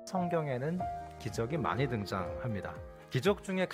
성경에는 기적이 많이 등장합니다. 기적 중에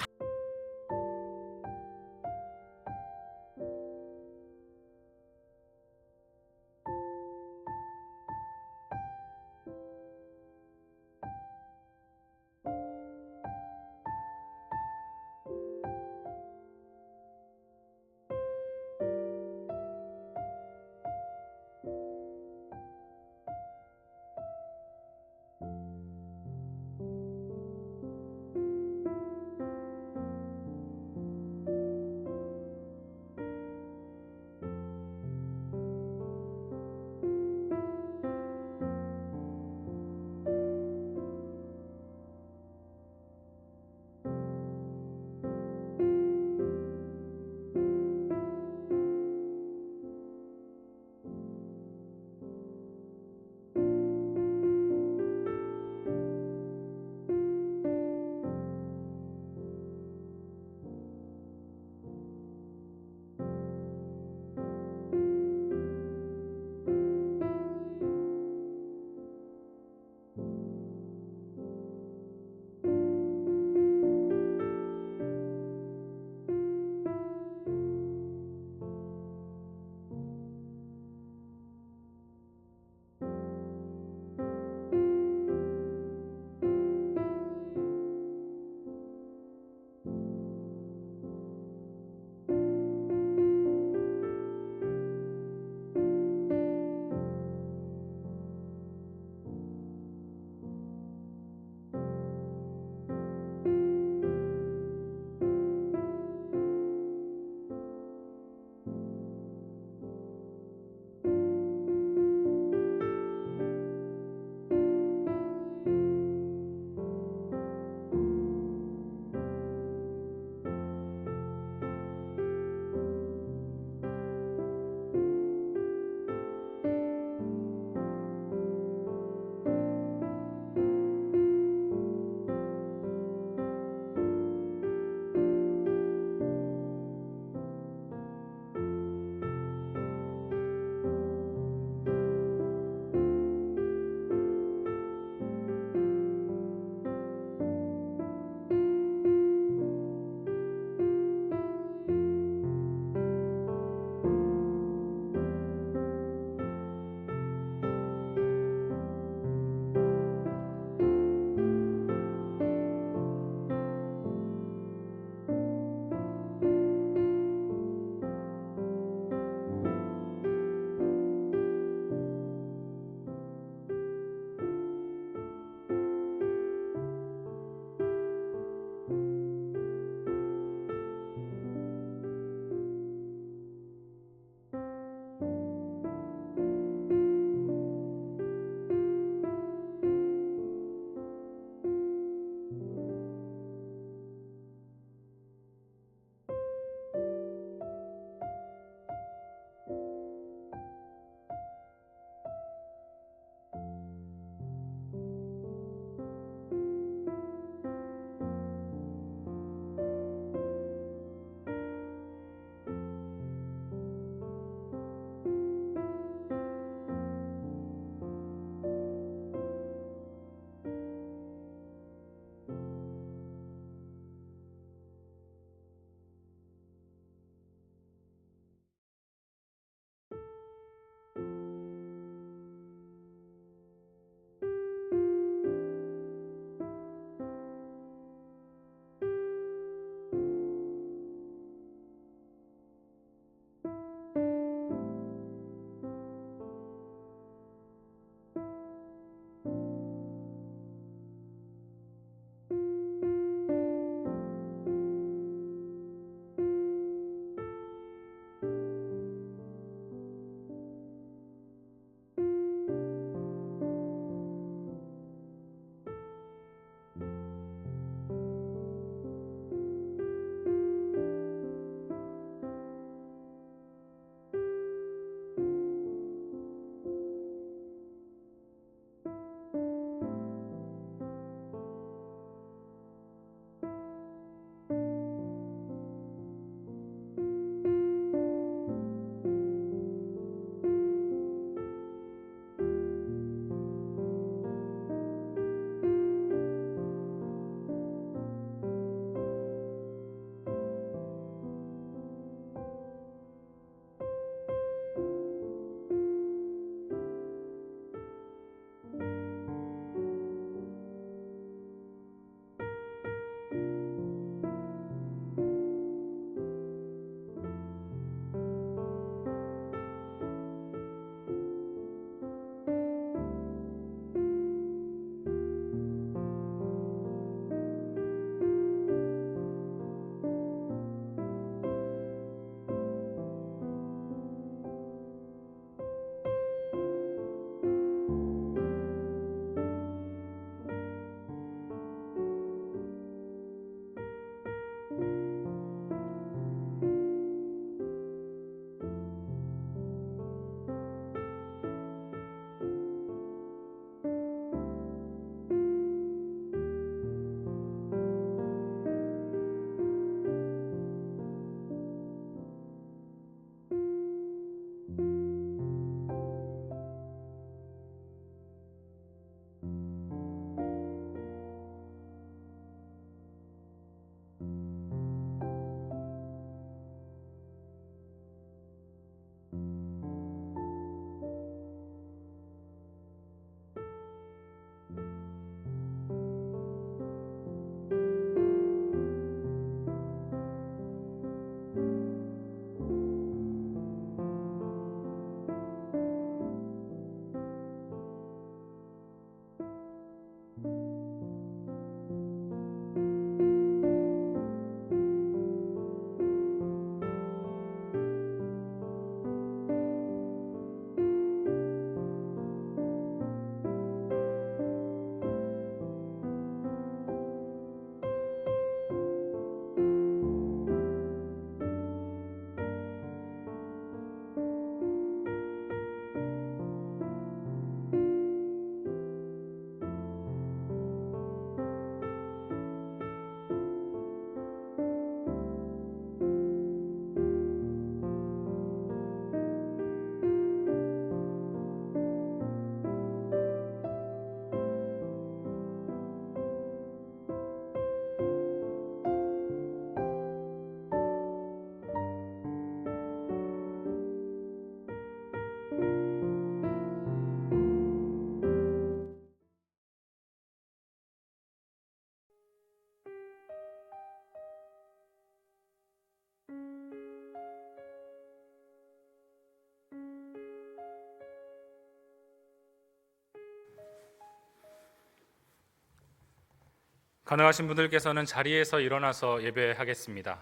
가능하신 분들께서는 자리에서 일어나서 예배하겠습니다.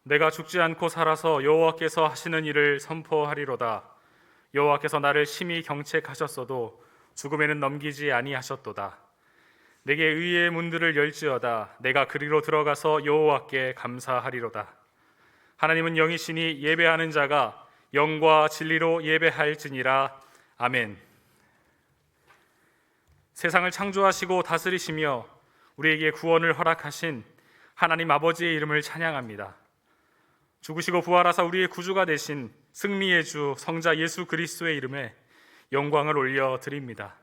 내가 죽지 않고 살아서 여호와께서 하시는 일을 선포하리로다. 여호와께서 나를 심히 경책하셨어도 죽음에는 넘기지 아니하셨도다. 내게 의의 문들을 열지어다. 내가 그리로 들어가서 여호와께 감사하리로다. 하나님은 영이시니 예배하는 자가 영과 진리로 예배할지니라. 아멘. 세상을 창조하시고 다스리시며 우리에게 구원을 허락하신 하나님 아버지의 이름을 찬양합니다. 죽으시고 부활하사 우리의 구주가 되신 승리의 주 성자 예수 그리스도의 이름에 영광을 올려드립니다.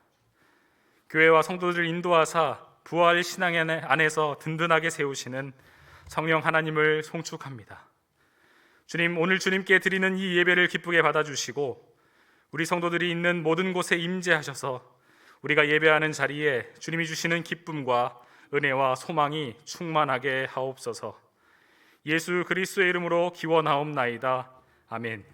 교회와 성도들을 인도하사 부활 신앙 안에서 든든하게 세우시는 성령 하나님을 송축합니다. 주님, 오늘 주님께 드리는 이 예배를 기쁘게 받아주시고 우리 성도들이 있는 모든 곳에 임재하셔서 우리가 예배하는 자리에 주님이 주시는 기쁨과 은혜와 소망이 충만하게 하옵소서. 예수 그리스도의 이름으로 기원하옵나이다. 아멘.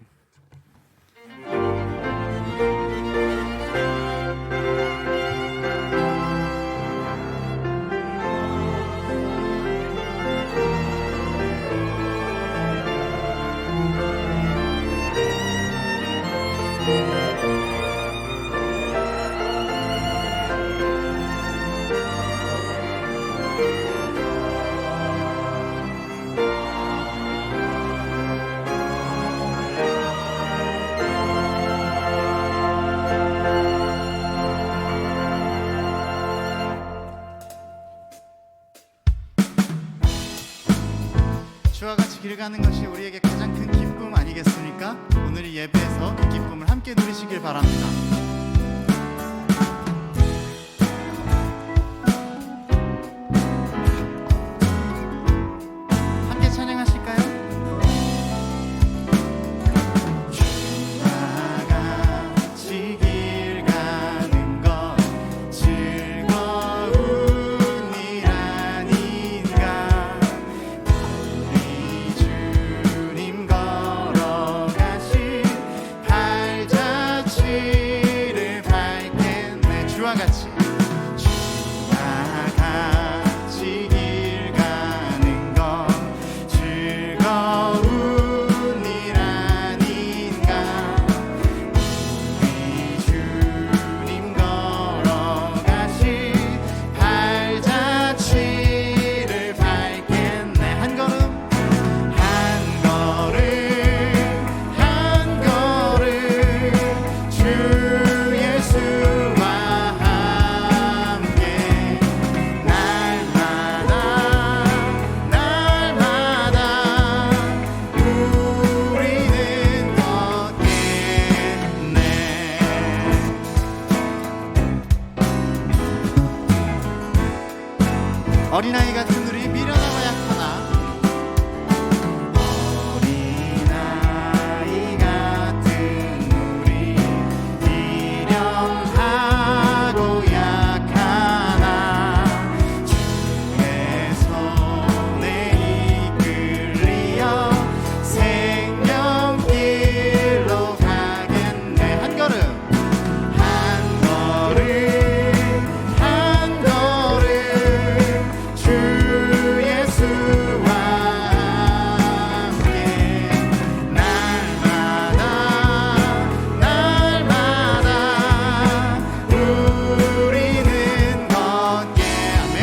주와 같이 길 가는 것이 우리에게 가장 큰 기쁨 아니겠습니까? 오늘 이 예배에서 그 기쁨을 함께 누리시길 바랍니다. 함께 찬양하실까요? 주와 같이 길 가는 것 즐거운 일 아닌가. 주님 걸어가신 발자취를 밟겠네. 주와 같이 길 가는 건 즐거운 일 아닌가. 우리 주님 걸어가신 발자취를 밟겠네. 한 걸음 한 걸음 주 예수와 함께 날마다 우리는 걷겠네. 어린아이 같은 우리 미련하고 약하나 어린아이 같은 우리 미련하고 약하나 주의 손에 이끌리어 생명길로 가겠네. 한 걸음 주 예수와 함께 날마다 우리는 걷게. 아멘.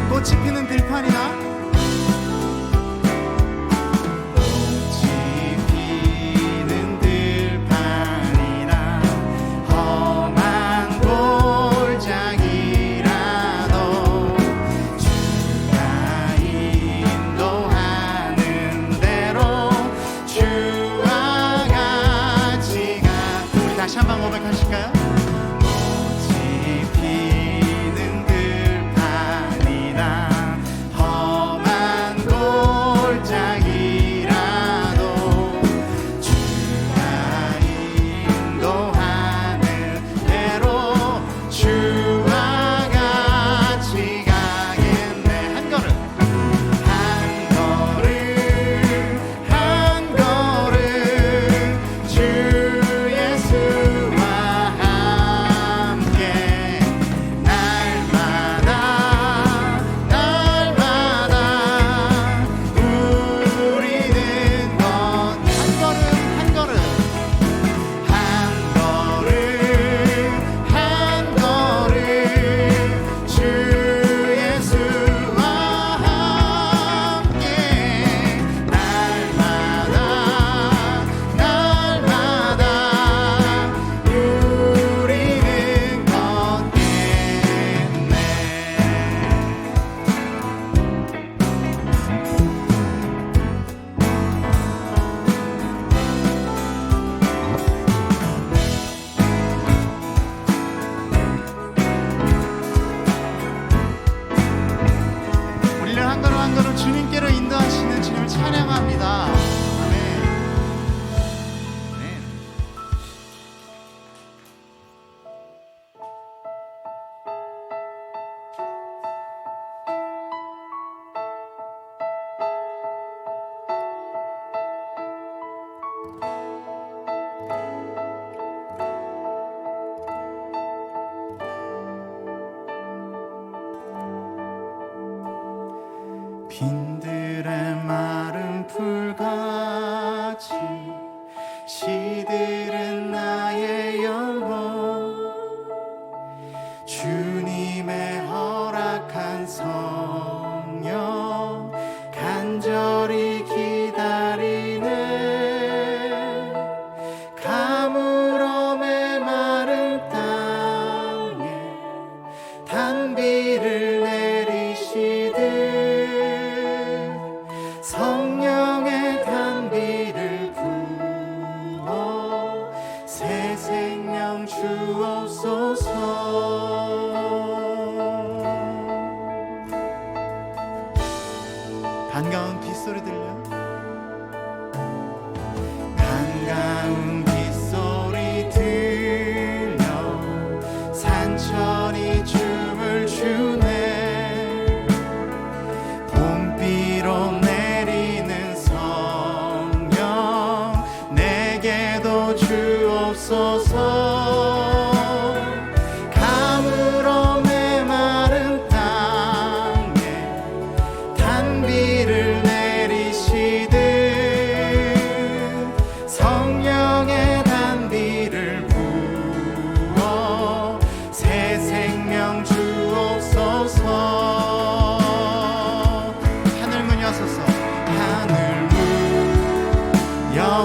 꽃이 피는 들판이나 꽃이 피는 들판이나 험한 골짜기라도 주가 인도하는 대로 주와 같이 가. 우리 다시 한번 고백하실까요? 꽃이 피는 들판이나 험한 골짜기라도 주가 인도하는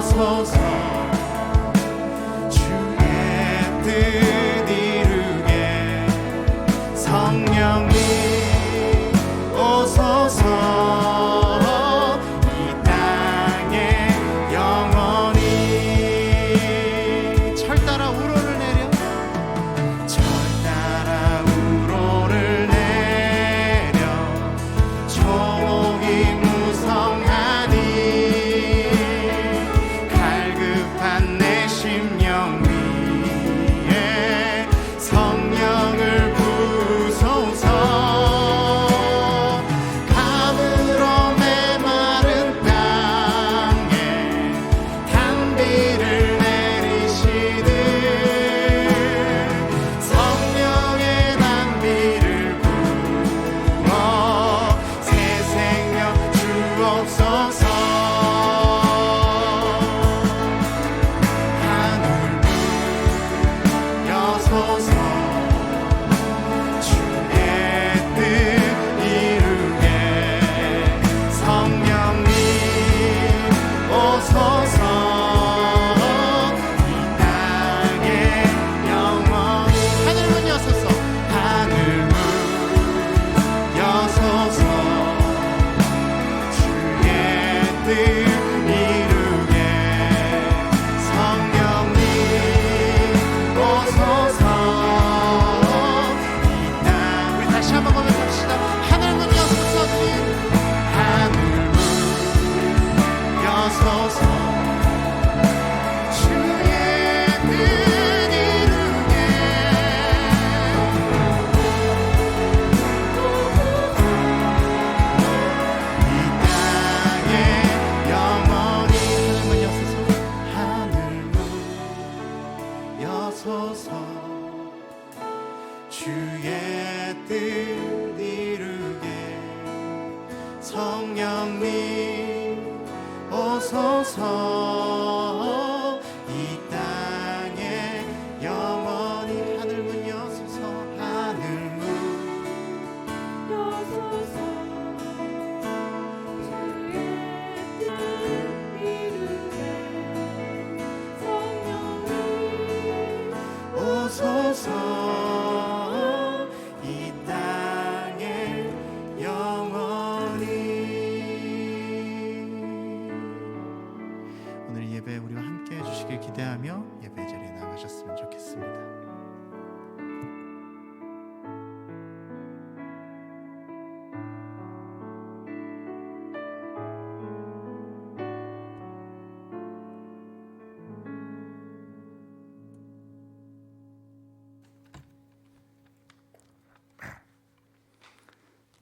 여소서 주의 뜻 이루게 성령님 오소서 이 땅에 영원히 철 따라 우로를 내려 철 따라 우로를 내려 초목이 무성하니 갈급한 내 심령 위에 성령을 부소서 감으로 메마른 땅에 단비를 내리시듯 성령의 단비를 부어 새 생명 주옵소서 하늘 여소서 주의 뜻 이루게 성령님 오소서 이 땅에 영원히 하늘문 여소서 하늘문 여소서 주의 뜻 이루게 성령님 오소서 이 땅 우리 다시 한번 고백합시다 하늘문 여소서 주님 하늘문 여소서 주의 뜻 이루게 이 땅에 영원히 하늘문 여소서 주의 뜻 이루게 성령님 오소서 이 땅에 영원히 하늘문 여소서 하늘문 여소서 주의 뜻 이루게 성령님 오소서 이 땅에 영원히 오늘 예배 우리와 함께 해주시길 기대하며 예배 자리에 나가셨으면 좋겠습니다.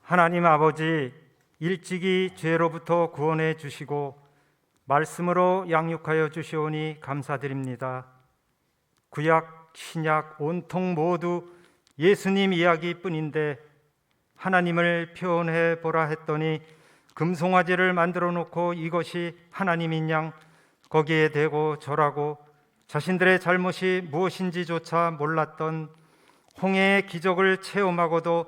하나님 아버지, 일찍이 죄로부터 구원해 주시고 말씀으로 양육하여 주시오니 감사드립니다. 구약, 신약 온통 모두 예수님 이야기뿐인데 하나님을 표현해 보라 했더니 금송아지를 만들어 놓고 이것이 하나님인 양 거기에 대고 절하고 자신들의 잘못이 무엇인지조차 몰랐던 홍해의 기적을 체험하고도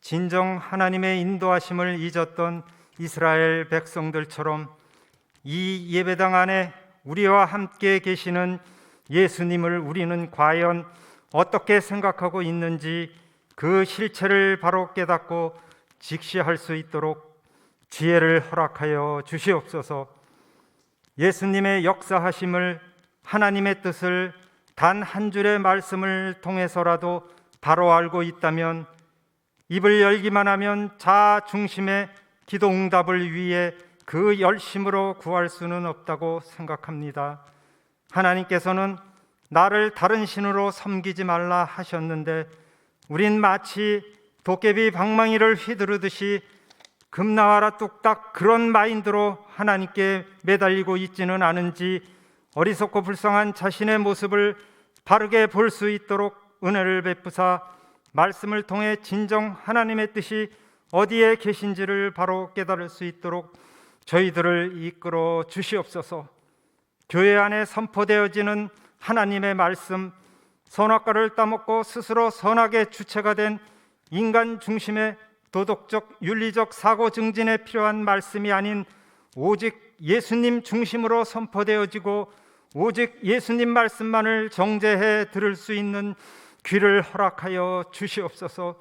진정 하나님의 인도하심을 잊었던 이스라엘 백성들처럼 이 예배당 안에 우리와 함께 계시는 예수님을 우리는 과연 어떻게 생각하고 있는지 그 실체를 바로 깨닫고 직시할 수 있도록 지혜를 허락하여 주시옵소서. 예수님의 역사하심을, 하나님의 뜻을 단 한 줄의 말씀을 통해서라도 바로 알고 있다면 입을 열기만 하면 자아 중심의 기도 응답을 위해 그 열심으로 구할 수는 없다고 생각합니다. 하나님께서는 나를 다른 신으로 섬기지 말라 하셨는데 우린 마치 도깨비 방망이를 휘두르듯이 금나와라 뚝딱 그런 마인드로 하나님께 매달리고 있지는 않은지 어리석고 불쌍한 자신의 모습을 바르게 볼 수 있도록 은혜를 베푸사 말씀을 통해 진정 하나님의 뜻이 어디에 계신지를 바로 깨달을 수 있도록 저희들을 이끌어 주시옵소서. 교회 안에 선포되어지는 하나님의 말씀, 선악과를 따먹고 스스로 선악의 주체가 된 인간 중심의 도덕적, 윤리적 사고 증진에 필요한 말씀이 아닌 오직 예수님 중심으로 선포되어지고 오직 예수님 말씀만을 정죄해 들을 수 있는 귀를 허락하여 주시옵소서.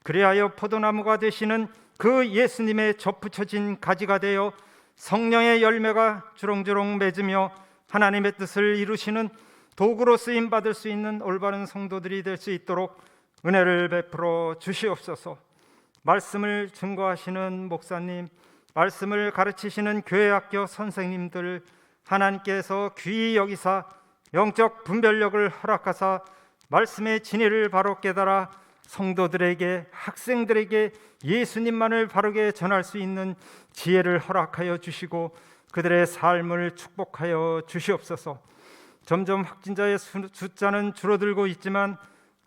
그리하여 포도나무가 되시는 그 예수님의 접붙여진 가지가 되어 성령의 열매가 주렁주렁 맺으며 하나님의 뜻을 이루시는 도구로 쓰임 받을 수 있는 올바른 성도들이 될 수 있도록 은혜를 베풀어 주시옵소서. 말씀을 증거하시는 목사님, 말씀을 가르치시는 교회학교 선생님들, 하나님께서 귀히 여기사 영적 분별력을 허락하사 말씀의 진리를 바로 깨달아 성도들에게, 학생들에게 예수님만을 바르게 전할 수 있는 지혜를 허락하여 주시고 그들의 삶을 축복하여 주시옵소서. 점점 확진자의 숫자는 줄어들고 있지만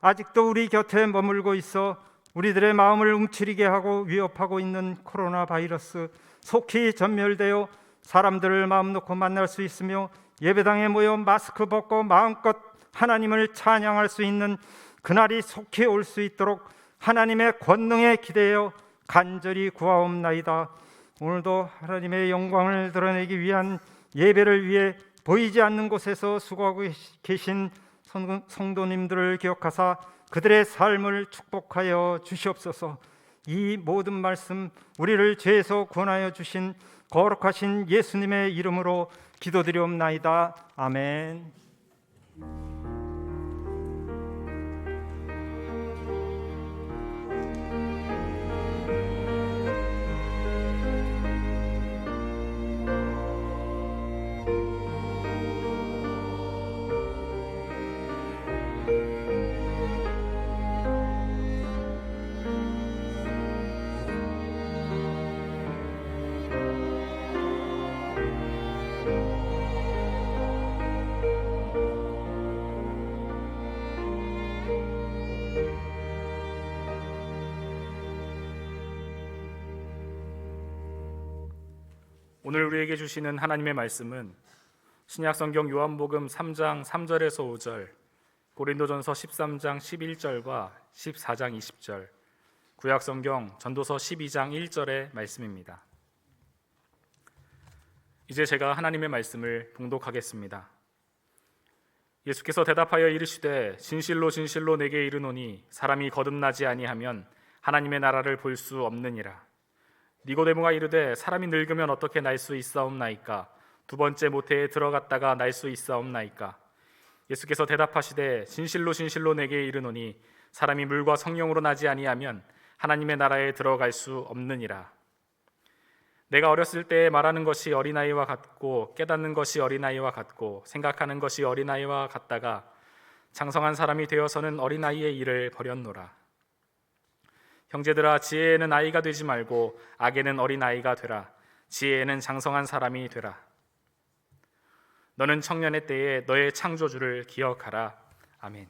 아직도 우리 곁에 머물고 있어 우리들의 마음을 움츠리게 하고 위협하고 있는 코로나 바이러스 속히 전멸되어 사람들을 마음 놓고 만날 수 있으며 예배당에 모여 마스크 벗고 마음껏 하나님을 찬양할 수 있는 그날이 속히 올 수 있도록 하나님의 권능에 기대어 간절히 구하옵나이다. 오늘도 하나님의 영광을 드러내기 위한 예배를 위해 보이지 않는 곳에서 수고하고 계신 성도님들을 기억하사 그들의 삶을 축복하여 주시옵소서. 이 모든 말씀 우리를 죄에서 구원하여 주신 거룩하신 예수님의 이름으로 기도드리옵나이다. 아멘. 오늘 우리에게 주시는 하나님의 말씀은 신약성경 요한복음 3장 3절에서 5절, 고린도전서 13장 11절과 14장 20절, 구약성경 전도서 12장 1절의 말씀입니다. 이제 제가 하나님의 말씀을 봉독하겠습니다. 예수께서 대답하여 이르시되 진실로 진실로 내게 이르노니 사람이 거듭나지 아니하면 하나님의 나라를 볼 수 없느니라. 니고데모가 이르되 사람이 늙으면 어떻게 날 수 있사옵나이까? 두 번째 모태에 들어갔다가 날 수 있사옵나이까? 예수께서 대답하시되 진실로 진실로 내게 이르노니 사람이 물과 성령으로 나지 아니하면 하나님의 나라에 들어갈 수 없느니라. 내가 어렸을 때에 말하는 것이 어린아이와 같고 깨닫는 것이 어린아이와 같고 생각하는 것이 어린아이와 같다가 장성한 사람이 되어서는 어린아이의 일을 버렸노라. 형제들아, 지혜에는 아이가 되지 말고 악에는 어린아이가 되라. 지혜에는 장성한 사람이 되라. 너는 청년의 때에 너의 창조주를 기억하라. 아멘.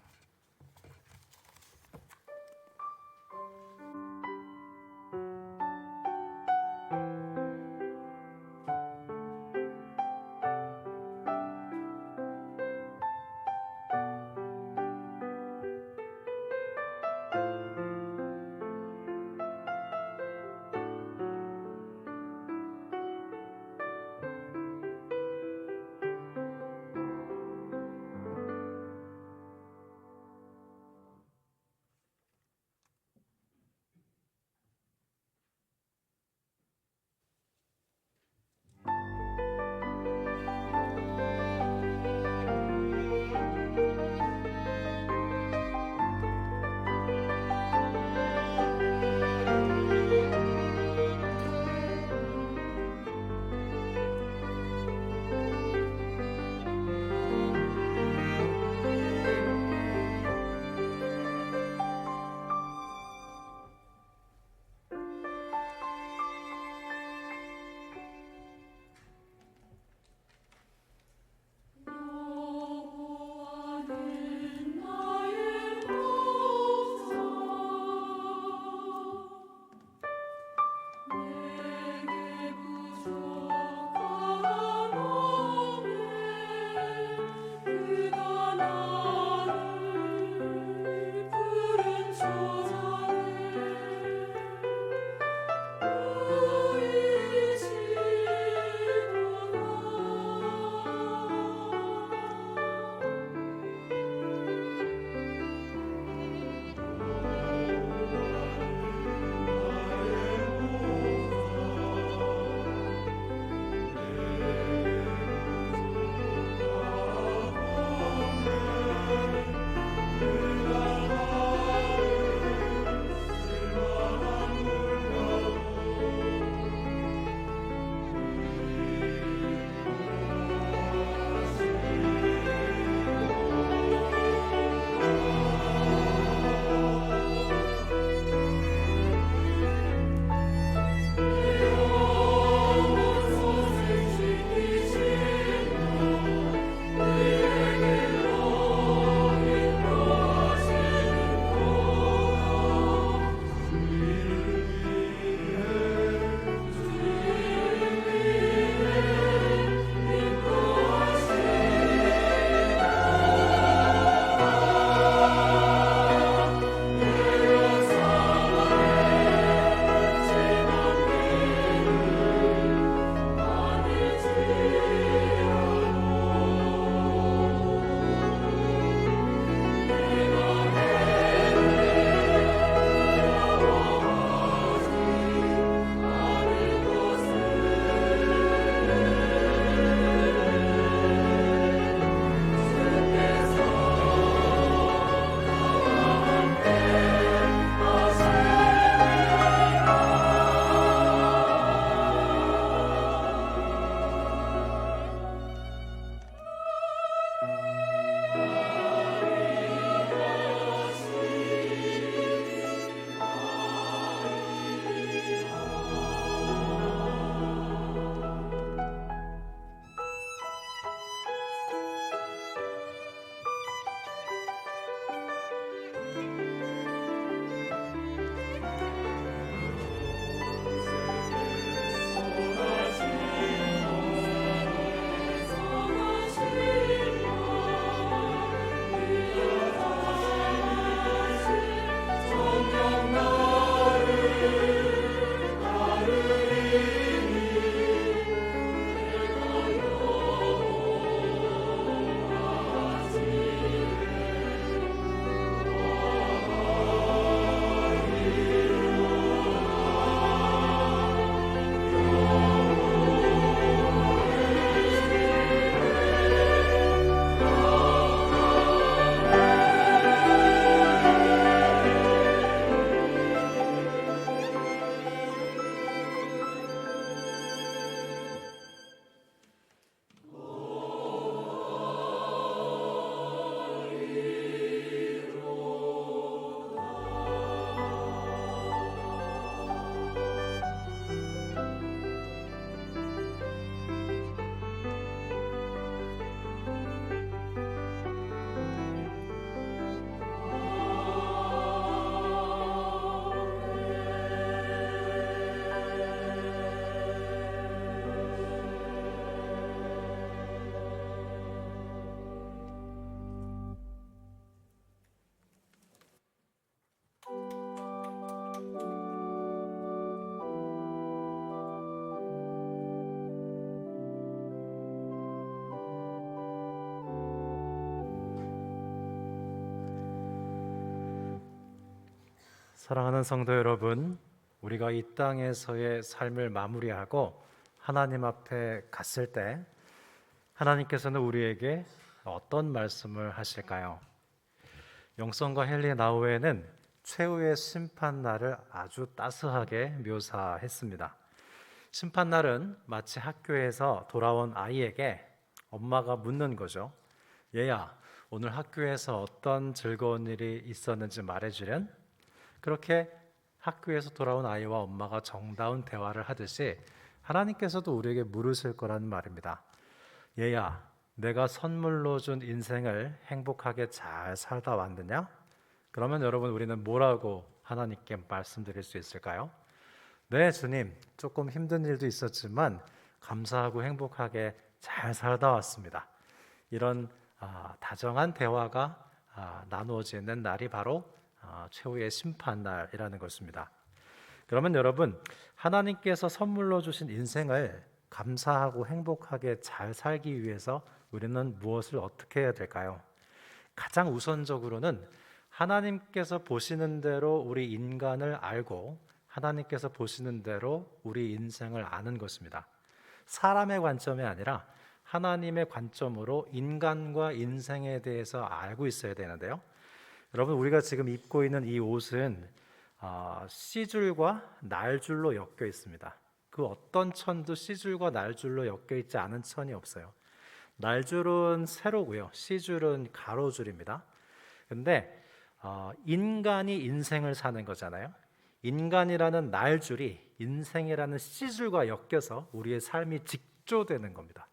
사랑하는 성도 여러분, 우리가 이 땅에서의 삶을 마무리하고 하나님 앞에 갔을 때 하나님께서는 우리에게 어떤 말씀을 하실까요? 영성과 헨리 나우에는 최후의 심판날을 아주 따스하게 묘사했습니다. 심판날은 마치 학교에서 돌아온 아이에게 엄마가 묻는 거죠. 얘야, 오늘 학교에서 어떤 즐거운 일이 있었는지 말해주련? 그렇게 학교에서 돌아온 아이와 엄마가 정다운 대화를 하듯이 하나님께서도 우리에게 물으실 거라는 말입니다. 얘야, 내가 선물로 준 인생을 행복하게 잘 살다 왔느냐? 그러면 여러분, 우리는 뭐라고 하나님께 말씀드릴 수 있을까요? 네, 주님, 조금 힘든 일도 있었지만 감사하고 행복하게 잘 살다 왔습니다. 이런 다정한 대화가 나누어지는 날이 바로 최후의 심판날이라는 것입니다. 그러면 여러분, 하나님께서 선물로 주신 인생을 감사하고 행복하게 잘 살기 위해서 우리는 무엇을 어떻게 해야 될까요? 가장 우선적으로는 하나님께서 보시는 대로 우리 인간을 알고 하나님께서 보시는 대로 우리 인생을 아는 것입니다. 사람의 관점이 아니라 하나님의 관점으로 인간과 인생에 대해서 알고 있어야 되는데요. 여러분, 우리가 지금 입고 있는 이 옷은 C줄과 날줄로 엮여 있습니다. 그 어떤 천도 C줄과 날줄로 엮여 있지 않은 천이 없어요. 날줄은 세로고요, C줄은 가로줄입니다. 근데 인간이 인생을 사는 거잖아요. 인간이라는 날줄이 인생이라는 C줄과 엮여서 우리의 삶이 직조되는 겁니다.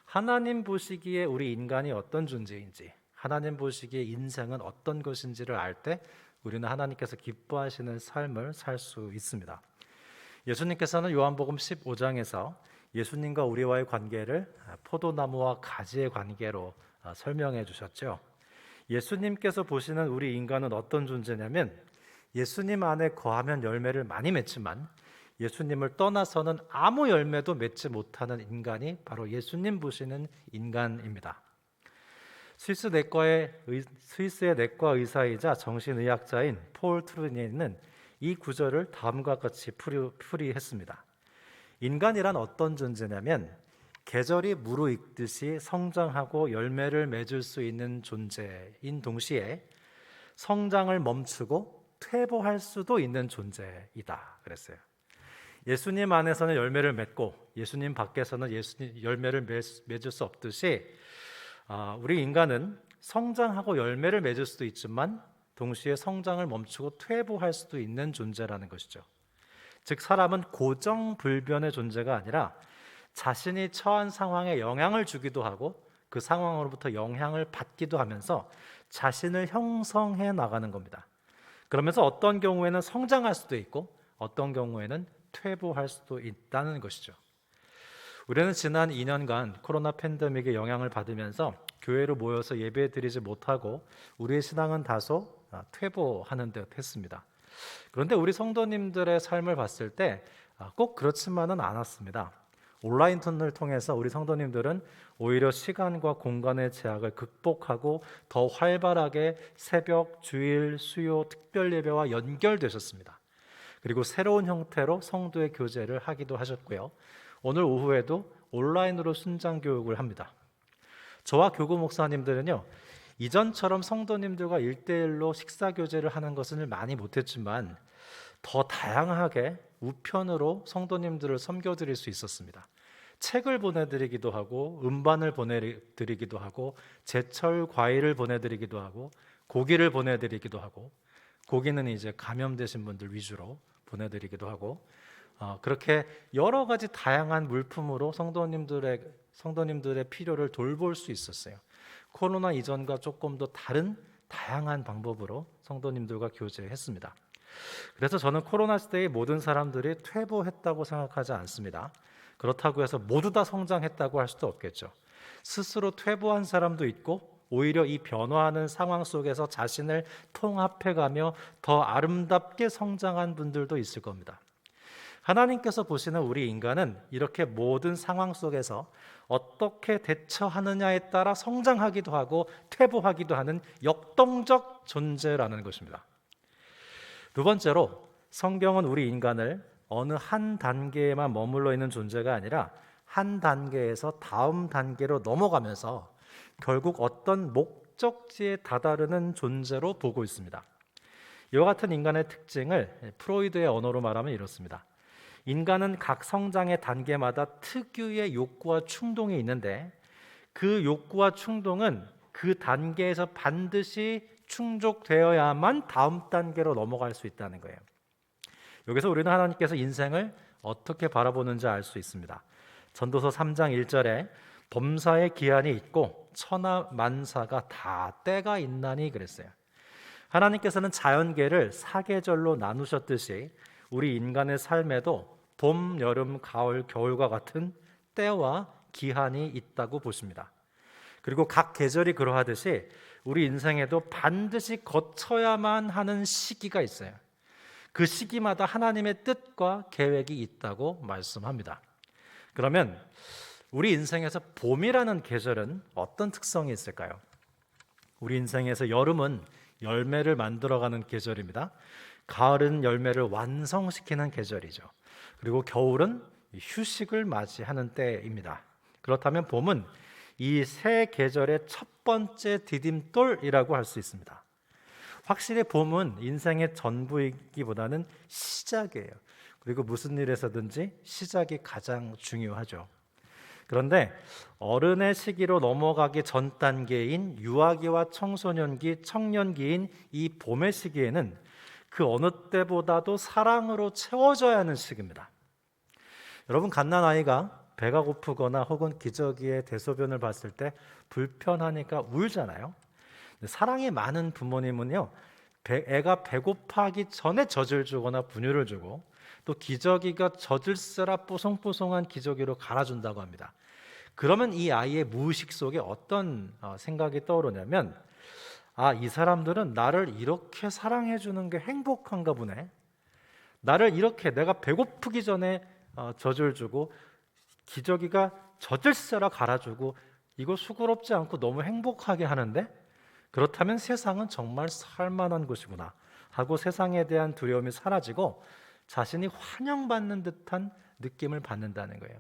하나님 보시기에 우리 인간이 어떤 존재인지, 하나님 보시기에 인생은 어떤 것인지를 알 때 우리는 하나님께서 기뻐하시는 삶을 살 수 있습니다. 예수님께서는 요한복음 15장에서 예수님과 우리와의 관계를 포도나무와 가지의 관계로 설명해 주셨죠. 예수님께서 보시는 우리 인간은 어떤 존재냐면, 예수님 안에 거하면 열매를 많이 맺지만 예수님을 떠나서는 아무 열매도 맺지 못하는 인간이 바로 예수님 보시는 인간입니다. 스위스의 내과 의사이자 정신의학자인 폴 트루니는 이 구절을 다음과 같이 풀이했습니다. 인간이란 어떤 존재냐면 계절이 무르익듯이 성장하고 열매를 맺을 수 있는 존재인 동시에 성장을 멈추고 퇴보할 수도 있는 존재이다 그랬어요. 예수님 안에서는 열매를 맺고 예수님 밖에서는 열매를 맺을 수 없듯이 우리 인간은 성장하고 열매를 맺을 수도 있지만 동시에 성장을 멈추고 퇴보할 수도 있는 존재라는 것이죠. 즉, 사람은 고정불변의 존재가 아니라 자신이 처한 상황에 영향을 주기도 하고 그 상황으로부터 영향을 받기도 하면서 자신을 형성해 나가는 겁니다. 그러면서 어떤 경우에는 성장할 수도 있고 어떤 경우에는 퇴보할 수도 있다는 것이죠. 우리는 지난 2년간 코로나 팬데믹의 영향을 받으면서 교회로 모여서 예배드리지 못하고 우리의 신앙은 다소 퇴보하는 듯 했습니다. 그런데 우리 성도님들의 삶을 봤을 때 꼭 그렇지만은 않았습니다. 온라인을 통해서 우리 성도님들은 오히려 시간과 공간의 제약을 극복하고 더 활발하게 새벽, 주일, 수요, 특별 예배와 연결되셨습니다. 그리고 새로운 형태로 성도의 교제를 하기도 하셨고요. 오늘 오후에도 온라인으로 순장 교육을 합니다. 저와 교구 목사님들은요, 이전처럼 성도님들과 1대1로 식사 교제를 하는 것은 많이 못했지만 더 다양하게 우편으로 성도님들을 섬겨드릴 수 있었습니다. 책을 보내드리기도 하고 음반을 보내드리기도 하고 제철 과일을 보내드리기도 하고 고기를 보내드리기도 하고, 고기는 이제 감염되신 분들 위주로 보내드리기도 하고, 그렇게 여러 가지 다양한 물품으로 성도님들의 필요를 돌볼 수 있었어요. 코로나 이전과 조금 더 다른 다양한 방법으로 성도님들과 교제했습니다. 그래서 저는 코로나 시대의 모든 사람들이 퇴보했다고 생각하지 않습니다. 그렇다고 해서 모두 다 성장했다고 할 수도 없겠죠. 스스로 퇴보한 사람도 있고 오히려 이 변화하는 상황 속에서 자신을 통합해가며 더 아름답게 성장한 분들도 있을 겁니다. 하나님께서 보시는 우리 인간은 이렇게 모든 상황 속에서 어떻게 대처하느냐에 따라 성장하기도 하고 퇴보하기도 하는 역동적 존재라는 것입니다. 두 번째로 성경은 우리 인간을 어느 한 단계에만 머물러 있는 존재가 아니라 한 단계에서 다음 단계로 넘어가면서 결국 어떤 목적지에 다다르는 존재로 보고 있습니다. 이와 같은 인간의 특징을 프로이드의 언어로 말하면 이렇습니다. 인간은 각 성장의 단계마다 특유의 욕구와 충동이 있는데 그 욕구와 충동은 그 단계에서 반드시 충족되어야만 다음 단계로 넘어갈 수 있다는 거예요. 여기서 우리는 하나님께서 인생을 어떻게 바라보는지 알 수 있습니다. 전도서 3장 1절에 범사의 기한이 있고 천하 만사가 다 때가 있나니 그랬어요. 하나님께서는 자연계를 사계절로 나누셨듯이 우리 인간의 삶에도 봄, 여름, 가을, 겨울과 같은 때와 기한이 있다고 보십니다. 그리고 각 계절이 그러하듯이 우리 인생에도 반드시 거쳐야만 하는 시기가 있어요. 그 시기마다 하나님의 뜻과 계획이 있다고 말씀합니다. 그러면 우리 인생에서 봄이라는 계절은 어떤 특성이 있을까요? 우리 인생에서 여름은 열매를 만들어가는 계절입니다. 가을은 열매를 완성시키는 계절이죠. 그리고 겨울은 휴식을 맞이하는 때입니다. 그렇다면 봄은 이 세 계절의 첫 번째 디딤돌이라고 할 수 있습니다. 확실히 봄은 인생의 전부이기보다는 시작이에요. 그리고 무슨 일에서든지 시작이 가장 중요하죠. 그런데 어른의 시기로 넘어가기 전 단계인 유아기와 청소년기, 청년기인 이 봄의 시기에는 그 어느 때보다도 사랑으로 채워져야 하는 시기입니다. 여러분, 갓난아이가 배가 고프거나 혹은 기저귀에 대소변을 봤을 때 불편하니까 울잖아요. 사랑이 많은 부모님은요, 애가 배고파하기 전에 젖을 주거나 분유를 주고 또 기저귀가 젖을세라 뽀송뽀송한 기저귀로 갈아준다고 합니다. 그러면 이 아이의 무의식 속에 어떤 생각이 떠오르냐면, 이 사람들은 나를 이렇게 사랑해 주는 게 행복한가 보네. 나를 이렇게 내가 배고프기 전에 젖을 주고 기저귀가 젖을세라 갈아주고 이거 수고롭지 않고 너무 행복하게 하는데, 그렇다면 세상은 정말 살만한 곳이구나 하고 세상에 대한 두려움이 사라지고 자신이 환영받는 듯한 느낌을 받는다는 거예요.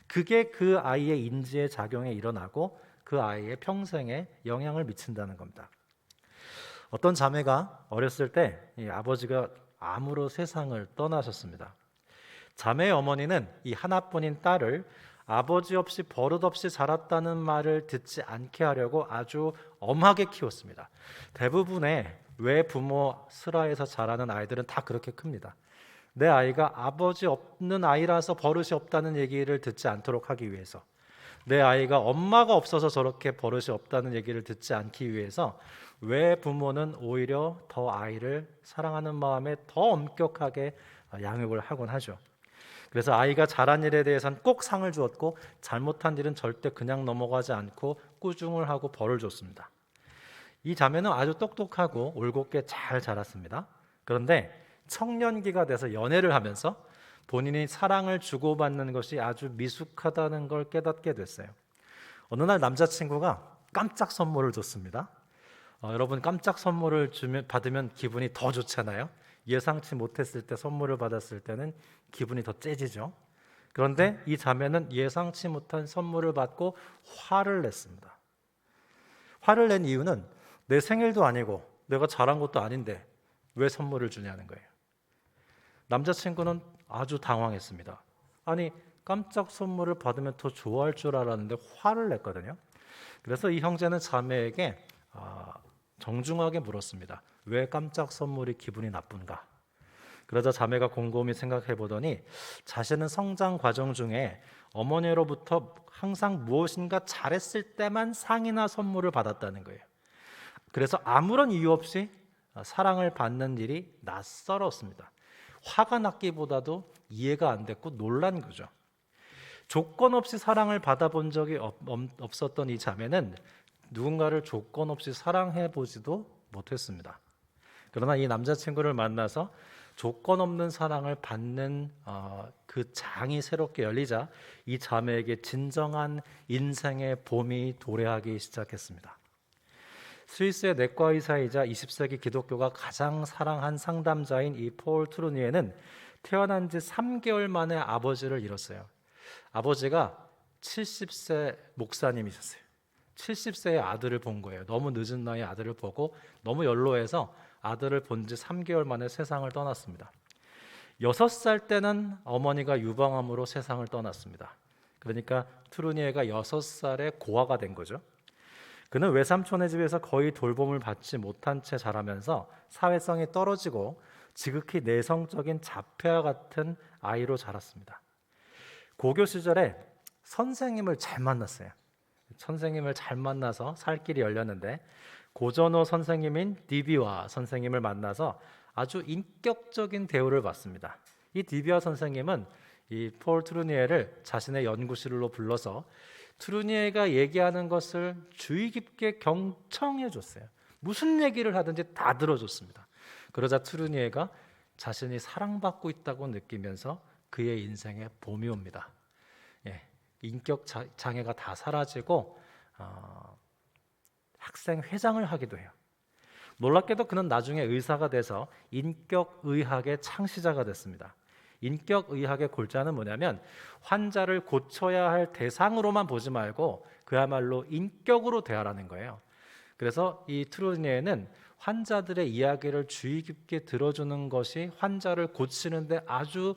그게 그 아이의 인지의 작용에 일어나고 그 아이의 평생에 영향을 미친다는 겁니다. 어떤 자매가 어렸을 때 이 아버지가 암으로 세상을 떠나셨습니다. 자매의 어머니는 이 하나뿐인 딸을 아버지 없이 버릇없이 자랐다는 말을 듣지 않게 하려고 아주 엄하게 키웠습니다. 대부분의 외부모 슬하에서 자라는 아이들은 다 그렇게 큽니다. 내 아이가 아버지 없는 아이라서 버릇이 없다는 얘기를 듣지 않도록 하기 위해서, 내 아이가 엄마가 없어서 저렇게 버릇이 없다는 얘기를 듣지 않기 위해서 외부모는 오히려 더 아이를 사랑하는 마음에 더 엄격하게 양육을 하곤 하죠. 그래서 아이가 잘한 일에 대해서는 꼭 상을 주었고 잘못한 일은 절대 그냥 넘어가지 않고 꾸중을 하고 벌을 줬습니다. 이 자매는 아주 똑똑하고 올곧게 잘 자랐습니다. 그런데 청년기가 돼서 연애를 하면서 본인이 사랑을 주고받는 것이 아주 미숙하다는 걸 깨닫게 됐어요. 어느 날 남자친구가 깜짝 선물을 줬습니다. 여러분, 깜짝 선물을 받으면 기분이 더 좋잖아요. 예상치 못했을 때 선물을 받았을 때는 기분이 더 째지죠. 그런데 이 자매는 예상치 못한 선물을 받고 화를 냈습니다. 화를 낸 이유는 내 생일도 아니고 내가 잘한 것도 아닌데 왜 선물을 주냐는 거예요. 남자친구는 아주 당황했습니다. 아니, 깜짝 선물을 받으면 더 좋아할 줄 알았는데 화를 냈거든요. 그래서 이 형제는 자매에게 정중하게 물었습니다. 왜 깜짝 선물이 기분이 나쁜가? 그러자 자매가 곰곰이 생각해 보더니 자신은 성장 과정 중에 어머니로부터 항상 무엇인가 잘했을 때만 상이나 선물을 받았다는 거예요. 그래서 아무런 이유 없이 사랑을 받는 일이 낯설었습니다. 화가 났기보다도 이해가 안 됐고 놀란 거죠. 조건 없이 사랑을 받아본 적이 없었던 이 자매는 누군가를 조건 없이 사랑해 보지도 못했습니다. 그러나 이 남자친구를 만나서 조건 없는 사랑을 받는 그 장이 새롭게 열리자 이 자매에게 진정한 인생의 봄이 도래하기 시작했습니다. 스위스의 내과 의사이자 20세기 기독교가 가장 사랑한 상담자인 이 폴 트루니에는 태어난 지 3개월 만에 아버지를 잃었어요. 아버지가 70세 목사님이셨어요. 70세의 아들을 본 거예요. 너무 늦은 나이에 아들을 보고 너무 연로해서 아들을 본 지 3개월 만에 세상을 떠났습니다. 6살 때는 어머니가 유방암으로 세상을 떠났습니다. 그러니까 트루니에가 6살에 고아가 된 거죠. 그는 외삼촌의 집에서 거의 돌봄을 받지 못한 채 자라면서 사회성이 떨어지고 지극히 내성적인 자폐와 같은 아이로 자랐습니다. 고교 시절에 선생님을 잘 만났어요. 선생님을 잘 만나서 살 길이 열렸는데 고전호 선생님인 디비와 선생님을 만나서 아주 인격적인 대우를 받습니다. 이 디비와 선생님은 이 폴 트루니에를 자신의 연구실로 불러서 트루니에가 얘기하는 것을 주의 깊게 경청해 줬어요. 무슨 얘기를 하든지 다 들어줬습니다. 그러자 트루니에가 자신이 사랑받고 있다고 느끼면서 그의 인생에 봄이 옵니다. 인격 장애가 다 사라지고 학생 회장을 하기도 해요. 놀랍게도 그는 나중에 의사가 돼서 인격의학의 창시자가 됐습니다. 인격의학의 골자는 뭐냐면 환자를 고쳐야 할 대상으로만 보지 말고 그야말로 인격으로 대하라는 거예요. 그래서 이 트루니에는 환자들의 이야기를 주의 깊게 들어주는 것이 환자를 고치는데 아주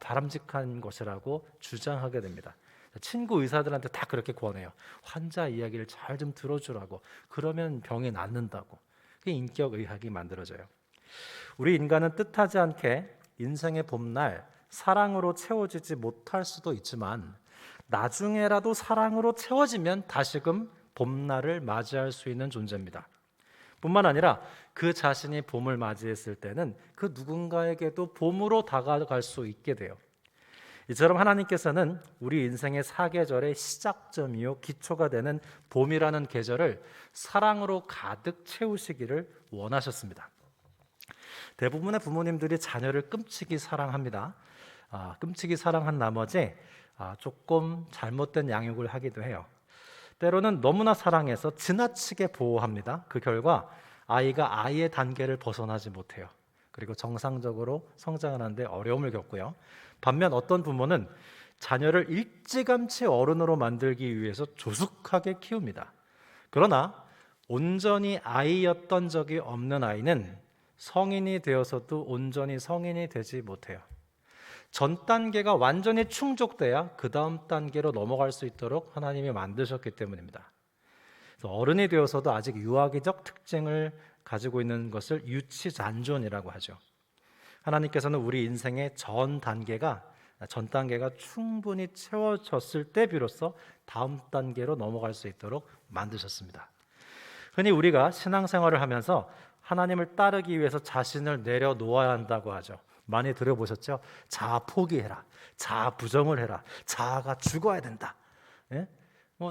바람직한 것이라고 주장하게 됩니다. 친구 의사들한테 다 그렇게 권해요. 환자 이야기를 잘 좀 들어주라고. 그러면 병이 낫는다고. 그게 인격의학이 만들어져요. 우리 인간은 뜻하지 않게 인생의 봄날 사랑으로 채워지지 못할 수도 있지만 나중에라도 사랑으로 채워지면 다시금 봄날을 맞이할 수 있는 존재입니다. 뿐만 아니라 그 자신이 봄을 맞이했을 때는 그 누군가에게도 봄으로 다가갈 수 있게 돼요. 이처럼 하나님께서는 우리 인생의 사계절의 시작점이요 기초가 되는 봄이라는 계절을 사랑으로 가득 채우시기를 원하셨습니다. 대부분의 부모님들이 자녀를 끔찍이 사랑합니다. 끔찍이 사랑한 나머지 조금 잘못된 양육을 하기도 해요. 때로는 너무나 사랑해서 지나치게 보호합니다. 그 결과 아이가 아이의 단계를 벗어나지 못해요. 그리고 정상적으로 성장하는데 어려움을 겪고요. 반면 어떤 부모는 자녀를 일찌감치 어른으로 만들기 위해서 조숙하게 키웁니다. 그러나 온전히 아이였던 적이 없는 아이는 성인이 되어서도 온전히 성인이 되지 못해요. 전 단계가 완전히 충족돼야 그 다음 단계로 넘어갈 수 있도록 하나님이 만드셨기 때문입니다. 그래서 어른이 되어서도 아직 유아기적 특징을 가지고 있는 것을 유치잔존이라고 하죠. 하나님께서는 우리 인생의 전 단계가 충분히 채워졌을 때 비로소 다음 단계로 넘어갈 수 있도록 만드셨습니다. 흔히 우리가 신앙생활을 하면서 하나님을 따르기 위해서 자신을 내려놓아야 한다고 하죠. 많이 들어보셨죠? 자아 포기해라, 자아 부정을 해라, 자아가 죽어야 된다. 예?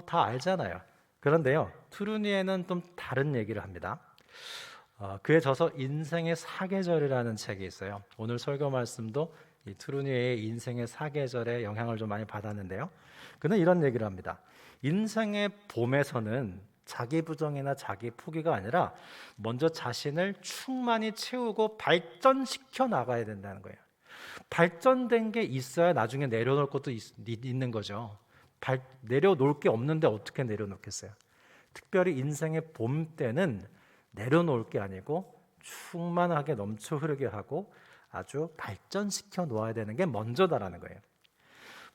다 알잖아요. 그런데요, 트루니에는 좀 다른 얘기를 합니다. 그에 져서 인생의 사계절이라는 책이 있어요. 오늘 설교 말씀도 이 트루니에의 인생의 사계절에 영향을 좀 많이 받았는데요. 그는 이런 얘기를 합니다. 인생의 봄에서는 자기 부정이나 자기 포기가 아니라 먼저 자신을 충만히 채우고 발전시켜 나가야 된다는 거예요. 발전된 게 있어야 나중에 내려놓을 것도 있는 거죠. 내려놓을 게 없는데 어떻게 내려놓겠어요? 특별히 인생의 봄 때는 내려놓을 게 아니고 충만하게 넘쳐 흐르게 하고 아주 발전시켜 놓아야 되는 게 먼저다라는 거예요.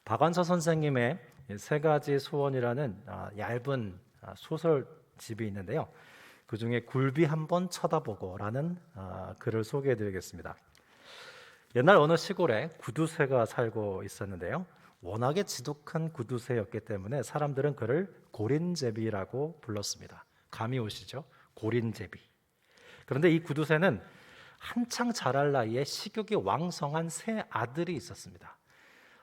박완서 선생님의 세 가지 소원이라는 얇은 소설집이 있는데요. 그 중에 굴비 한번 쳐다보고라는 글을 소개해드리겠습니다. 옛날 어느 시골에 구두쇠가 살고 있었는데요. 워낙에 지독한 구두쇠였기 때문에 사람들은 그를 고린제비라고 불렀습니다. 감이 오시죠? 고린제비. 그런데 이 구두쇠는 한창 자랄 나이에 식욕이 왕성한 세 아들이 있었습니다.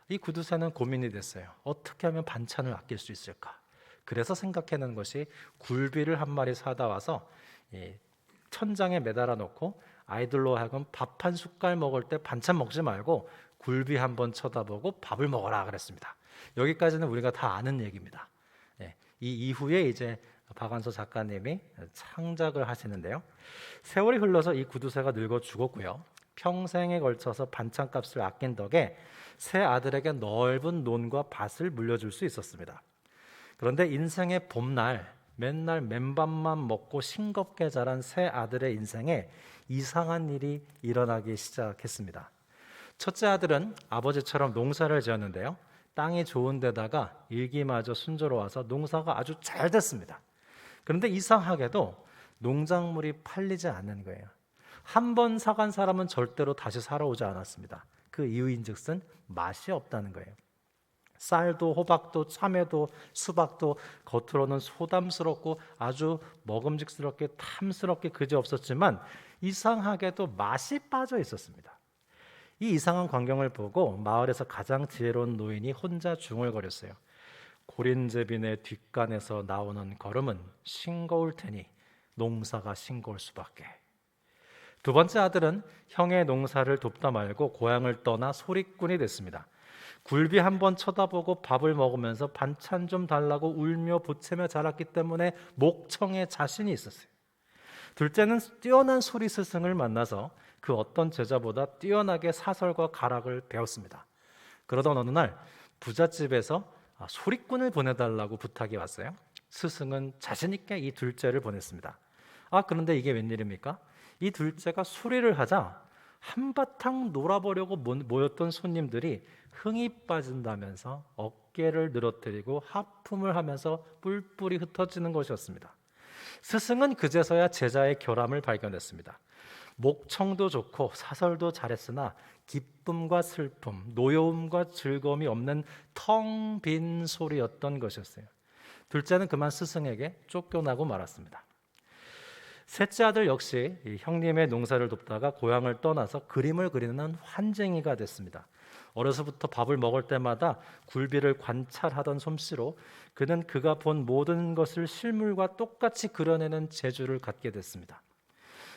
이 구두쇠는 고민이 됐어요. 어떻게 하면 반찬을 아낄 수 있을까? 그래서 생각해낸 것이 굴비를 한 마리 사다 와서 천장에 매달아 놓고 아이들로 하여금 밥 한 숟갈 먹을 때 반찬 먹지 말고 굴비 한번 쳐다보고 밥을 먹어라 그랬습니다. 여기까지는 우리가 다 아는 얘기입니다. 이 이후에 이제 박완서 작가님이 창작을 하시는데요. 세월이 흘러서 이 구두쇠가 늙어 죽었고요. 평생에 걸쳐서 반찬값을 아낀 덕에 세 아들에게 넓은 논과 밭을 물려줄 수 있었습니다. 그런데 인생의 봄날 맨날 맨밥만 먹고 싱겁게 자란 세 아들의 인생에 이상한 일이 일어나기 시작했습니다. 첫째 아들은 아버지처럼 농사를 지었는데요. 땅이 좋은 데다가 일기마저 순조로워서 농사가 아주 잘 됐습니다. 그런데 이상하게도 농작물이 팔리지 않는 거예요. 한 번 사간 사람은 절대로 다시 사러 오지 않았습니다. 그 이유인즉슨 맛이 없다는 거예요. 쌀도 호박도 참외도 수박도 겉으로는 소담스럽고 아주 먹음직스럽게 탐스럽게 그지없었지만 이상하게도 맛이 빠져 있었습니다. 이 이상한 광경을 보고 마을에서 가장 지혜로운 노인이 혼자 중얼거렸어요. 고린제빈의 뒷간에서 나오는 걸음은 싱거울 테니 농사가 싱거울 수밖에. 두 번째 아들은 형의 농사를 돕다 말고 고향을 떠나 소리꾼이 됐습니다. 굴비 한 번 쳐다보고 밥을 먹으면서 반찬 좀 달라고 울며 보채며 자랐기 때문에 목청에 자신이 있었어요. 둘째는 뛰어난 소리 스승을 만나서 그 어떤 제자보다 뛰어나게 사설과 가락을 배웠습니다. 그러던 어느 날 부잣집에서 소리꾼을 보내달라고 부탁이 왔어요. 스승은 자신 있게 이 둘째를 보냈습니다. 그런데 이게 웬일입니까? 이 둘째가 소리를 하자 한바탕 놀아보려고 모였던 손님들이 흥이 빠진다면서 어깨를 늘어뜨리고 하품을 하면서 뿔뿔이 흩어지는 것이었습니다. 스승은 그제서야 제자의 결함을 발견했습니다. 목청도 좋고 사설도 잘했으나 기쁨과 슬픔, 노여움과 즐거움이 없는 텅 빈 소리였던 것이었어요. 둘째는 그만 스승에게 쫓겨나고 말았습니다. 셋째 아들 역시 형님의 농사를 돕다가 고향을 떠나서 그림을 그리는 환쟁이가 됐습니다. 어려서부터 밥을 먹을 때마다 굴비를 관찰하던 솜씨로 그는 그가 본 모든 것을 실물과 똑같이 그려내는 재주를 갖게 됐습니다.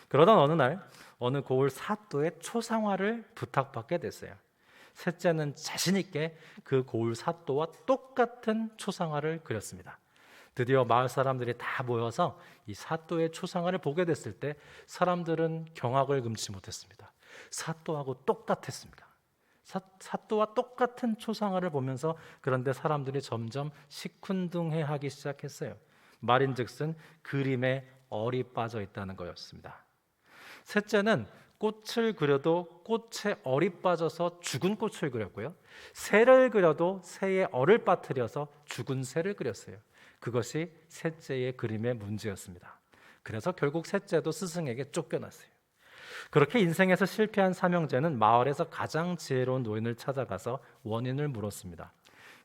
그러던 어느 날 어느 고을 사또의 초상화를 부탁받게 됐어요. 셋째는 자신 있게 그 고을 사또와 똑같은 초상화를 그렸습니다. 드디어 마을 사람들이 다 모여서 이 사또의 초상화를 보게 됐을 때 사람들은 경악을 금치 못했습니다. 사또하고 똑같았습니다. 사또와 똑같은 초상화를 보면서 그런데 사람들이 점점 시큰둥해하기 시작했어요. 말인즉슨 그림에 얼이 빠져 있다는 거였습니다. 셋째는 꽃을 그려도 꽃에 얼이 빠져서 죽은 꽃을 그렸고요. 새를 그려도 새에 얼을 빠뜨려서 죽은 새를 그렸어요. 그것이 셋째의 그림의 문제였습니다. 그래서 결국 셋째도 스승에게 쫓겨났어요. 그렇게 인생에서 실패한 삼형제는 마을에서 가장 지혜로운 노인을 찾아가서 원인을 물었습니다.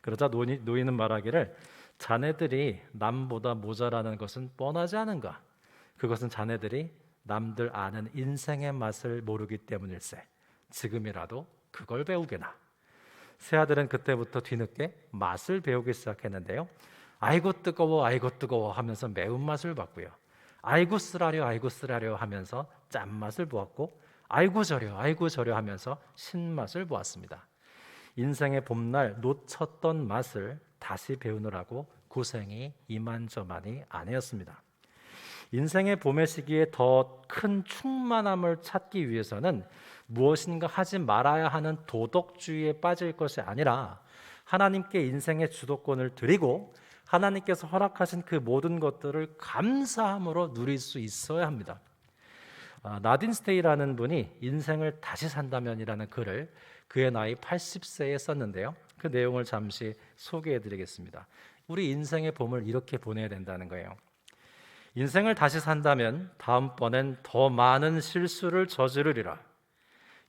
그러자 노인은 말하기를 자네들이 남보다 모자라는 것은 뻔하지 않은가? 그것은 자네들이 남들 아는 인생의 맛을 모르기 때문일세. 지금이라도 그걸 배우게나. 세 아들은 그때부터 뒤늦게 맛을 배우기 시작했는데요. 아이고 뜨거워 아이고 뜨거워 하면서 매운맛을 봤고요. 아이고 쓰라려 하면서 짠맛을 보았고 아이고 저려 하면서 신맛을 보았습니다. 인생의 봄날 놓쳤던 맛을 다시 배우느라고 고생이 이만저만이 아니었습니다. 인생의 봄의 시기에 더 큰 충만함을 찾기 위해서는 무엇인가 하지 말아야 하는 도덕주의에 빠질 것이 아니라 하나님께 인생의 주도권을 드리고 하나님께서 허락하신 그 모든 것들을 감사함으로 누릴 수 있어야 합니다. 나딘 스테이라는 분이 인생을 다시 산다면이라는 글을 그의 나이 80세에 썼는데요. 그 내용을 잠시 소개해드리겠습니다. 우리 인생의 봄을 이렇게 보내야 된다는 거예요. 인생을 다시 산다면 다음번엔 더 많은 실수를 저지르리라.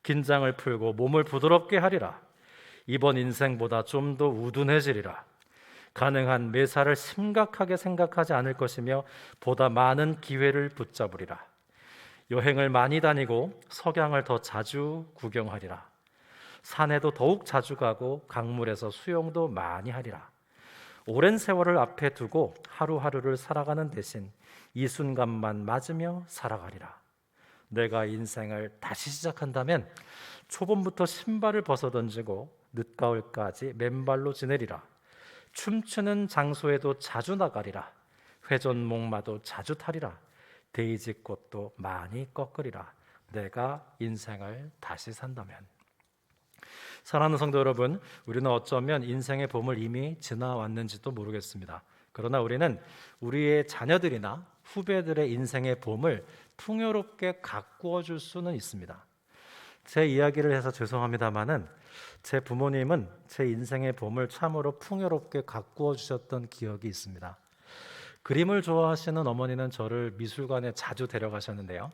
긴장을 풀고 몸을 부드럽게 하리라. 이번 인생보다 좀 더 우둔해지리라. 가능한 매사를 심각하게 생각하지 않을 것이며 보다 많은 기회를 붙잡으리라. 여행을 많이 다니고 석양을 더 자주 구경하리라. 산에도 더욱 자주 가고 강물에서 수영도 많이 하리라. 오랜 세월을 앞에 두고 하루하루를 살아가는 대신 이 순간만 맞으며 살아가리라. 내가 인생을 다시 시작한다면 초봄부터 신발을 벗어던지고 늦가을까지 맨발로 지내리라. 춤추는 장소에도 자주 나가리라. 회전목마도 자주 타리라. 데이지꽃도 많이 꺾으리라. 내가 인생을 다시 산다면. 사랑하는 성도 여러분, 우리는 어쩌면 인생의 봄을 이미 지나왔는지도 모르겠습니다. 그러나 우리는 우리의 자녀들이나 후배들의 인생의 봄을 풍요롭게 가꾸어 줄 수는 있습니다. 제 이야기를 해서 죄송합니다마는 제 부모님은 제 인생의 봄을 참으로 풍요롭게 가꾸어 주셨던 기억이 있습니다. 그림을 좋아하시는 어머니는 저를 미술관에 자주 데려가셨는데요.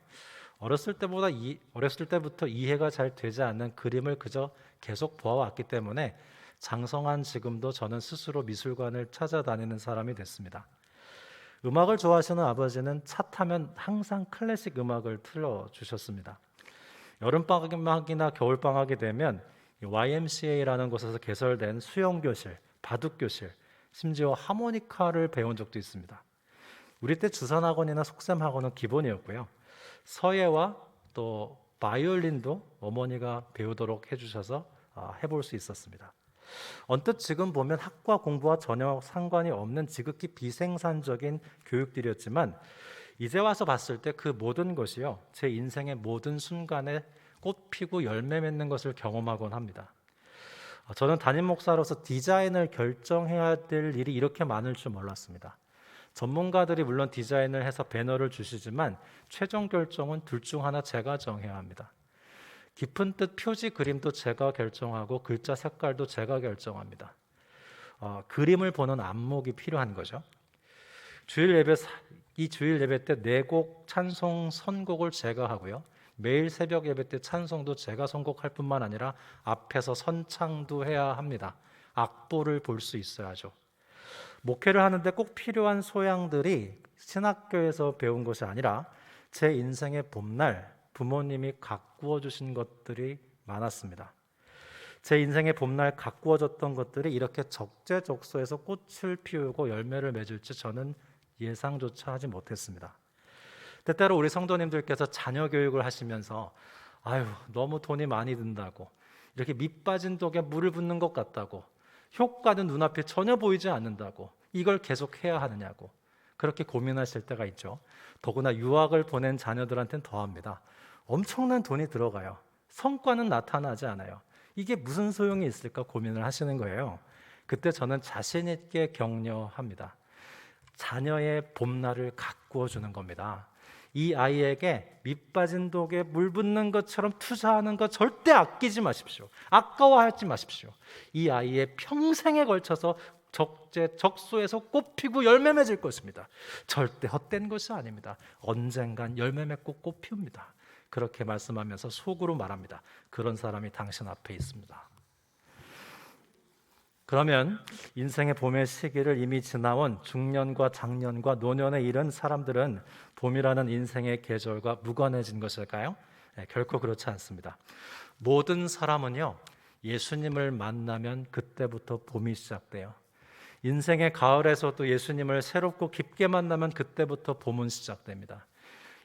어렸을 때부터 이해가 잘 되지 않는 그림을 그저 계속 보아왔기 때문에 장성한 지금도 저는 스스로 미술관을 찾아다니는 사람이 됐습니다. 음악을 좋아하시는 아버지는 차 타면 항상 클래식 음악을 틀어주셨습니다. 여름방학이나 겨울방학이 되면 YMCA라는 곳에서 개설된 수영교실, 바둑교실, 심지어 하모니카를 배운 적도 있습니다. 우리 때 주산학원이나 속셈학원은 기본이었고요. 서예와 또 바이올린도 어머니가 배우도록 해주셔서 해볼 수 있었습니다. 언뜻 지금 보면 학과 공부와 전혀 상관이 없는 지극히 비생산적인 교육들이었지만 이제 와서 봤을 때 그 모든 것이요, 제 인생의 모든 순간에 꽃 피고 열매 맺는 것을 경험하곤 합니다. 저는 담임 목사로서 디자인을 결정해야 될 일이 이렇게 많을 줄 몰랐습니다. 전문가들이 물론 디자인을 해서 배너를 주시지만 최종 결정은 둘 중 하나 제가 정해야 합니다. 깊은 뜻 표지 그림도 제가 결정하고 글자 색깔도 제가 결정합니다. 그림을 보는 안목이 필요한 거죠. 이 주일 예배 때 4곡 찬송 선곡을 제가 하고요. 매일 새벽 예배 때 찬송도 제가 선곡할 뿐만 아니라 앞에서 선창도 해야 합니다. 악보를 볼 수 있어야죠. 목회를 하는데 꼭 필요한 소양들이 신학교에서 배운 것이 아니라 제 인생의 봄날 부모님이 가꾸어 주신 것들이 많았습니다. 제 인생의 봄날 가꾸어졌던 것들이 이렇게 적재적소에서 꽃을 피우고 열매를 맺을지 저는 예상조차 하지 못했습니다. 때때로 우리 성도님들께서 자녀 교육을 하시면서 너무 돈이 많이 든다고, 이렇게 밑 빠진 독에 물을 붓는 것 같다고, 효과는 눈앞에 전혀 보이지 않는다고, 이걸 계속 해야 하느냐고 그렇게 고민하실 때가 있죠. 더구나 유학을 보낸 자녀들한테는 더합니다. 엄청난 돈이 들어가요. 성과는 나타나지 않아요. 이게 무슨 소용이 있을까 고민을 하시는 거예요. 그때 저는 자신 있게 격려합니다. 자녀의 봄날을 가꾸어 주는 겁니다. 이 아이에게 밑 빠진 독에 물 붓는 것처럼 투자하는 것 절대 아끼지 마십시오. 아까워하지 마십시오. 이 아이의 평생에 걸쳐서 적소에서 꽃 피고 열매 맺을 것입니다. 절대 헛된 것이 아닙니다. 언젠간 열매 맺고 꽃 피웁니다. 그렇게 말씀하면서 속으로 말합니다. 그런 사람이 당신 앞에 있습니다. 그러면 인생의 봄의 시기를 이미 지나온 중년과 장년과 노년에 이른 사람들은 봄이라는 인생의 계절과 무관해진 것일까요? 결코 그렇지 않습니다. 모든 사람은요, 예수님을 만나면 그때부터 봄이 시작돼요. 인생의 가을에서도 예수님을 새롭고 깊게 만나면 그때부터 봄은 시작됩니다.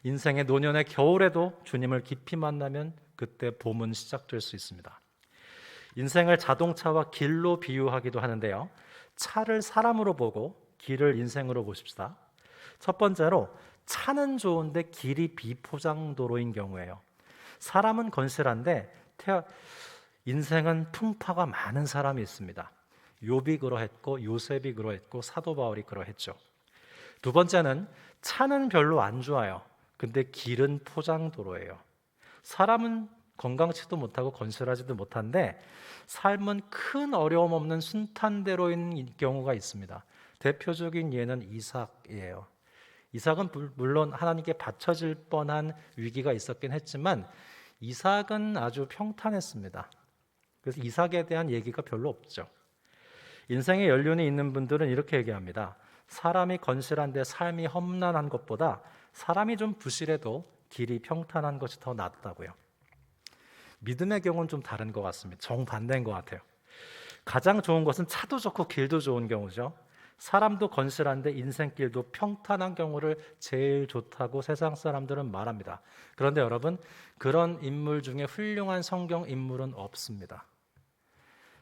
인생의 노년의 겨울에도 주님을 깊이 만나면 그때 봄은 시작될 수 있습니다. 인생을 자동차와 길로 비유하기도 하는데요. 차를 사람으로 보고 길을 인생으로 보십시다. 첫 번째로 차는 좋은데 길이 비포장도로인 경우예요. 사람은 건실한데 인생은 풍파가 많은 사람이 있습니다. 욥이 그러했고 요셉이 그러했고 사도 바울이 그러했죠. 두 번째는 차는 별로 안 좋아요. 근데 길은 포장도로예요. 사람은 건강치도 못하고 건실하지도 못한데 삶은 큰 어려움 없는 순탄대로인 경우가 있습니다. 대표적인 예는 이삭이에요. 이삭은 물론 하나님께 바쳐질 뻔한 위기가 있었긴 했지만 이삭은 아주 평탄했습니다. 그래서 이삭에 대한 얘기가 별로 없죠. 인생의 연륜이 있는 분들은 이렇게 얘기합니다. 사람이 건실한데 삶이 험난한 것보다 사람이 좀 부실해도 길이 평탄한 것이 더 낫다고요. 믿음의 경우는 좀 다른 것 같습니다. 정반대인 것 같아요. 가장 좋은 것은 차도 좋고 길도 좋은 경우죠. 사람도 건실한데 인생길도 평탄한 경우를 제일 좋다고 세상 사람들은 말합니다. 그런데 여러분, 그런 인물 중에 훌륭한 성경 인물은 없습니다.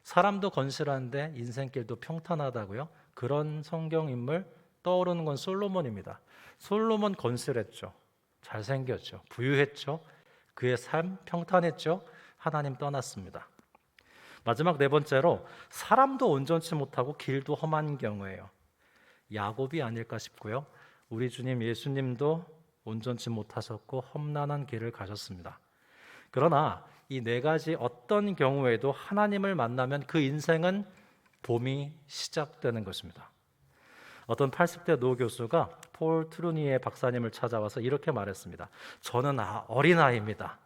사람도 건실한데 인생길도 평탄하다고요? 그런 성경 인물 떠오르는 건 솔로몬입니다. 솔로몬 건실했죠. 잘생겼죠. 부유했죠. 그의 삶 평탄했죠. 하나님 떠났습니다. 마지막 네 번째로 사람도 온전치 못하고 길도 험한 경우예요. 야곱이 아닐까 싶고요. 우리 주님 예수님도 온전치 못하셨고 험난한 길을 가셨습니다. 그러나 이 네 가지 어떤 경우에도 하나님을 만나면 그 인생은 봄이 시작되는 것입니다. 어떤 80대 노 교수가 폴 트루니에 박사님을 찾아와서 이렇게 말했습니다. 저는 어린아이입니다.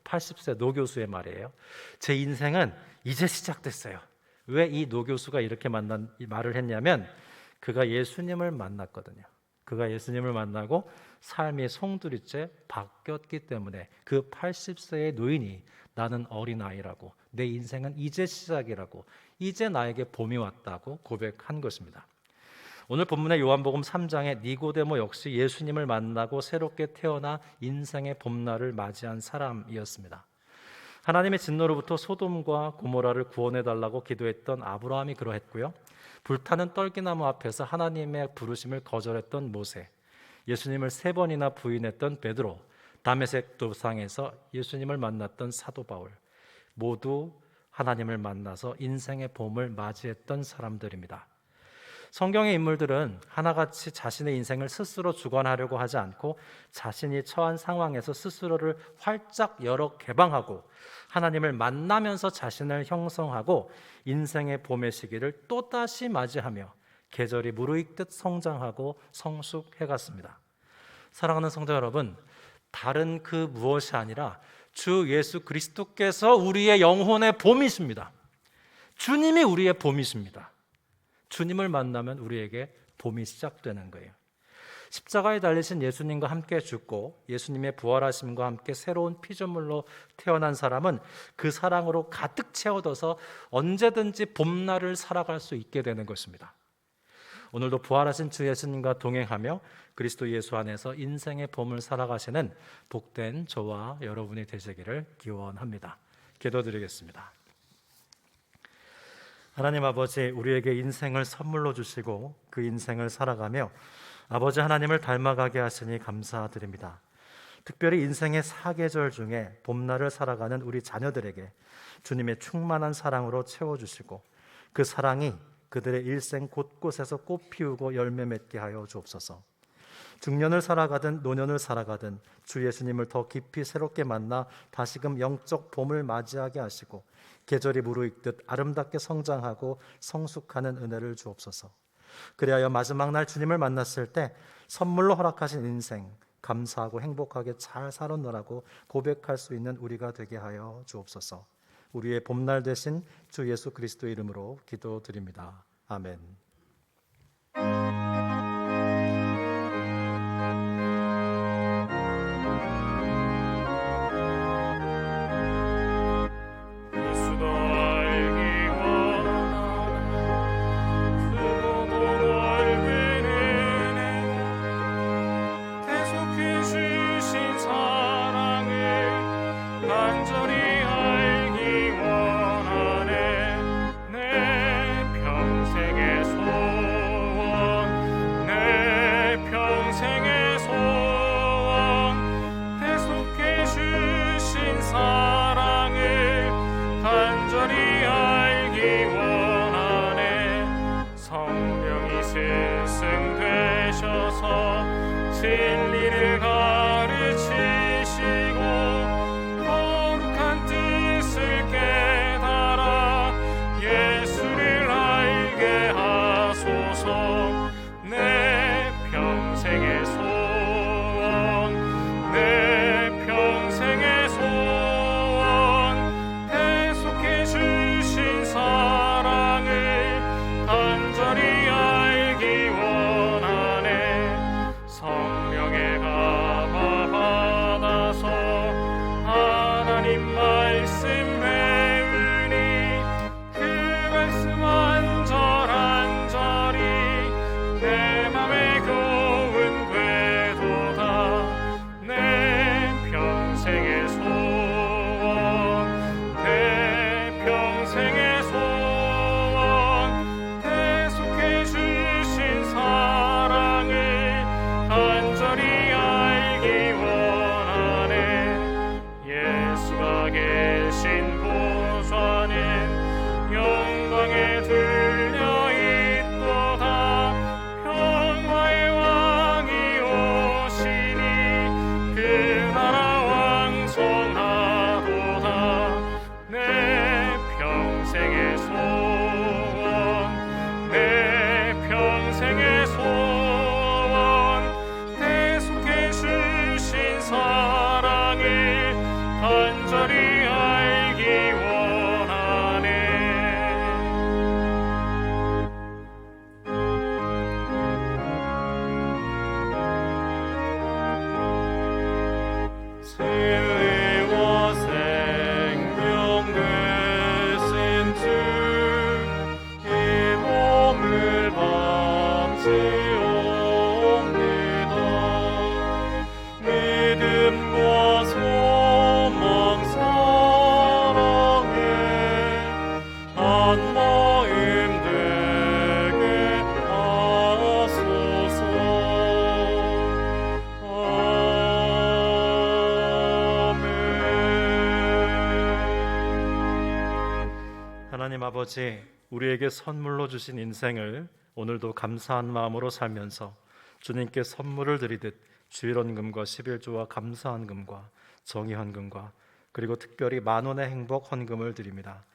80세 노 교수의 말이에요. 제 인생은 이제 시작됐어요. 왜 이 노 교수가 이렇게 말을 했냐면 그가 예수님을 만났거든요. 그가 예수님을 만나고 삶의 송두리째 바뀌었기 때문에 그 80세의 노인이 나는 어린아이라고, 내 인생은 이제 시작이라고, 이제 나에게 봄이 왔다고 고백한 것입니다. 오늘 본문의 요한복음 3장의 니고데모 역시 예수님을 만나고 새롭게 태어나 인생의 봄날을 맞이한 사람이었습니다. 하나님의 진노로부터 소돔과 고모라를 구원해달라고 기도했던 아브라함이 그러했고요. 불타는 떨기나무 앞에서 하나님의 부르심을 거절했던 모세, 예수님을 3번이나 부인했던 베드로, 다메섹 도상에서 예수님을 만났던 사도 바울, 모두 하나님을 만나서 인생의 봄을 맞이했던 사람들입니다. 성경의 인물들은 하나같이 자신의 인생을 스스로 주관하려고 하지 않고 자신이 처한 상황에서 스스로를 활짝 열어 개방하고 하나님을 만나면서 자신을 형성하고 인생의 봄의 시기를 또다시 맞이하며 계절이 무르익듯 성장하고 성숙해갔습니다. 사랑하는 성도 여러분, 다른 그 무엇이 아니라 주 예수 그리스도께서 우리의 영혼의 봄이십니다. 주님이 우리의 봄이십니다. 주님을 만나면 우리에게 봄이 시작되는 거예요. 십자가에 달리신 예수님과 함께 죽고 예수님의 부활하심과 함께 새로운 피조물로 태어난 사람은 그 사랑으로 가득 채워져서 언제든지 봄날을 살아갈 수 있게 되는 것입니다. 오늘도 부활하신 주 예수님과 동행하며 그리스도 예수 안에서 인생의 봄을 살아가시는 복된 저와 여러분이 되시기를 기원합니다. 기도드리겠습니다. 하나님 아버지, 우리에게 인생을 선물로 주시고 그 인생을 살아가며 아버지 하나님을 닮아가게 하시니 감사드립니다. 특별히 인생의 4계절 중에 봄날을 살아가는 우리 자녀들에게 주님의 충만한 사랑으로 채워주시고 그 사랑이 그들의 일생 곳곳에서 꽃 피우고 열매 맺게 하여 주옵소서. 중년을 살아가든 노년을 살아가든 주 예수님을 더 깊이 새롭게 만나 다시금 영적 봄을 맞이하게 하시고 계절이 무르익듯 아름답게 성장하고 성숙하는 은혜를 주옵소서. 그리하여 마지막 날 주님을 만났을 때 선물로 허락하신 인생 감사하고 행복하게 잘 살았노라고 고백할 수 있는 우리가 되게 하여 주옵소서. 우리의 봄날 되신 주 예수 그리스도 이름으로 기도드립니다. 아멘. 예수도 알기 원하는 그보고 넓은 은혜 계속해 주신 사랑을 간절히 알기 원하네. 내 평생의 소원, 내 평생의 소원, 계속해 주신 사랑을 간절히 알기 원하네. 성령이 스승 되셔서 진리를 가르치시고 거룩한 뜻을 깨달아 예수를 알게 하소서. 내 평생의 소원, 내 평생의 소원, 계속해 주신 사랑을 간절히 알기 원하네. 성령의 가마 아버지, 우리에게 선물로 주신 인생을 오늘도 감사한 마음으로 살면서 주님께 선물을 드리듯 주일헌금과 11조와 감사헌금과 정의헌금과 그리고 특별히 만원의 행복 헌금을 드립니다.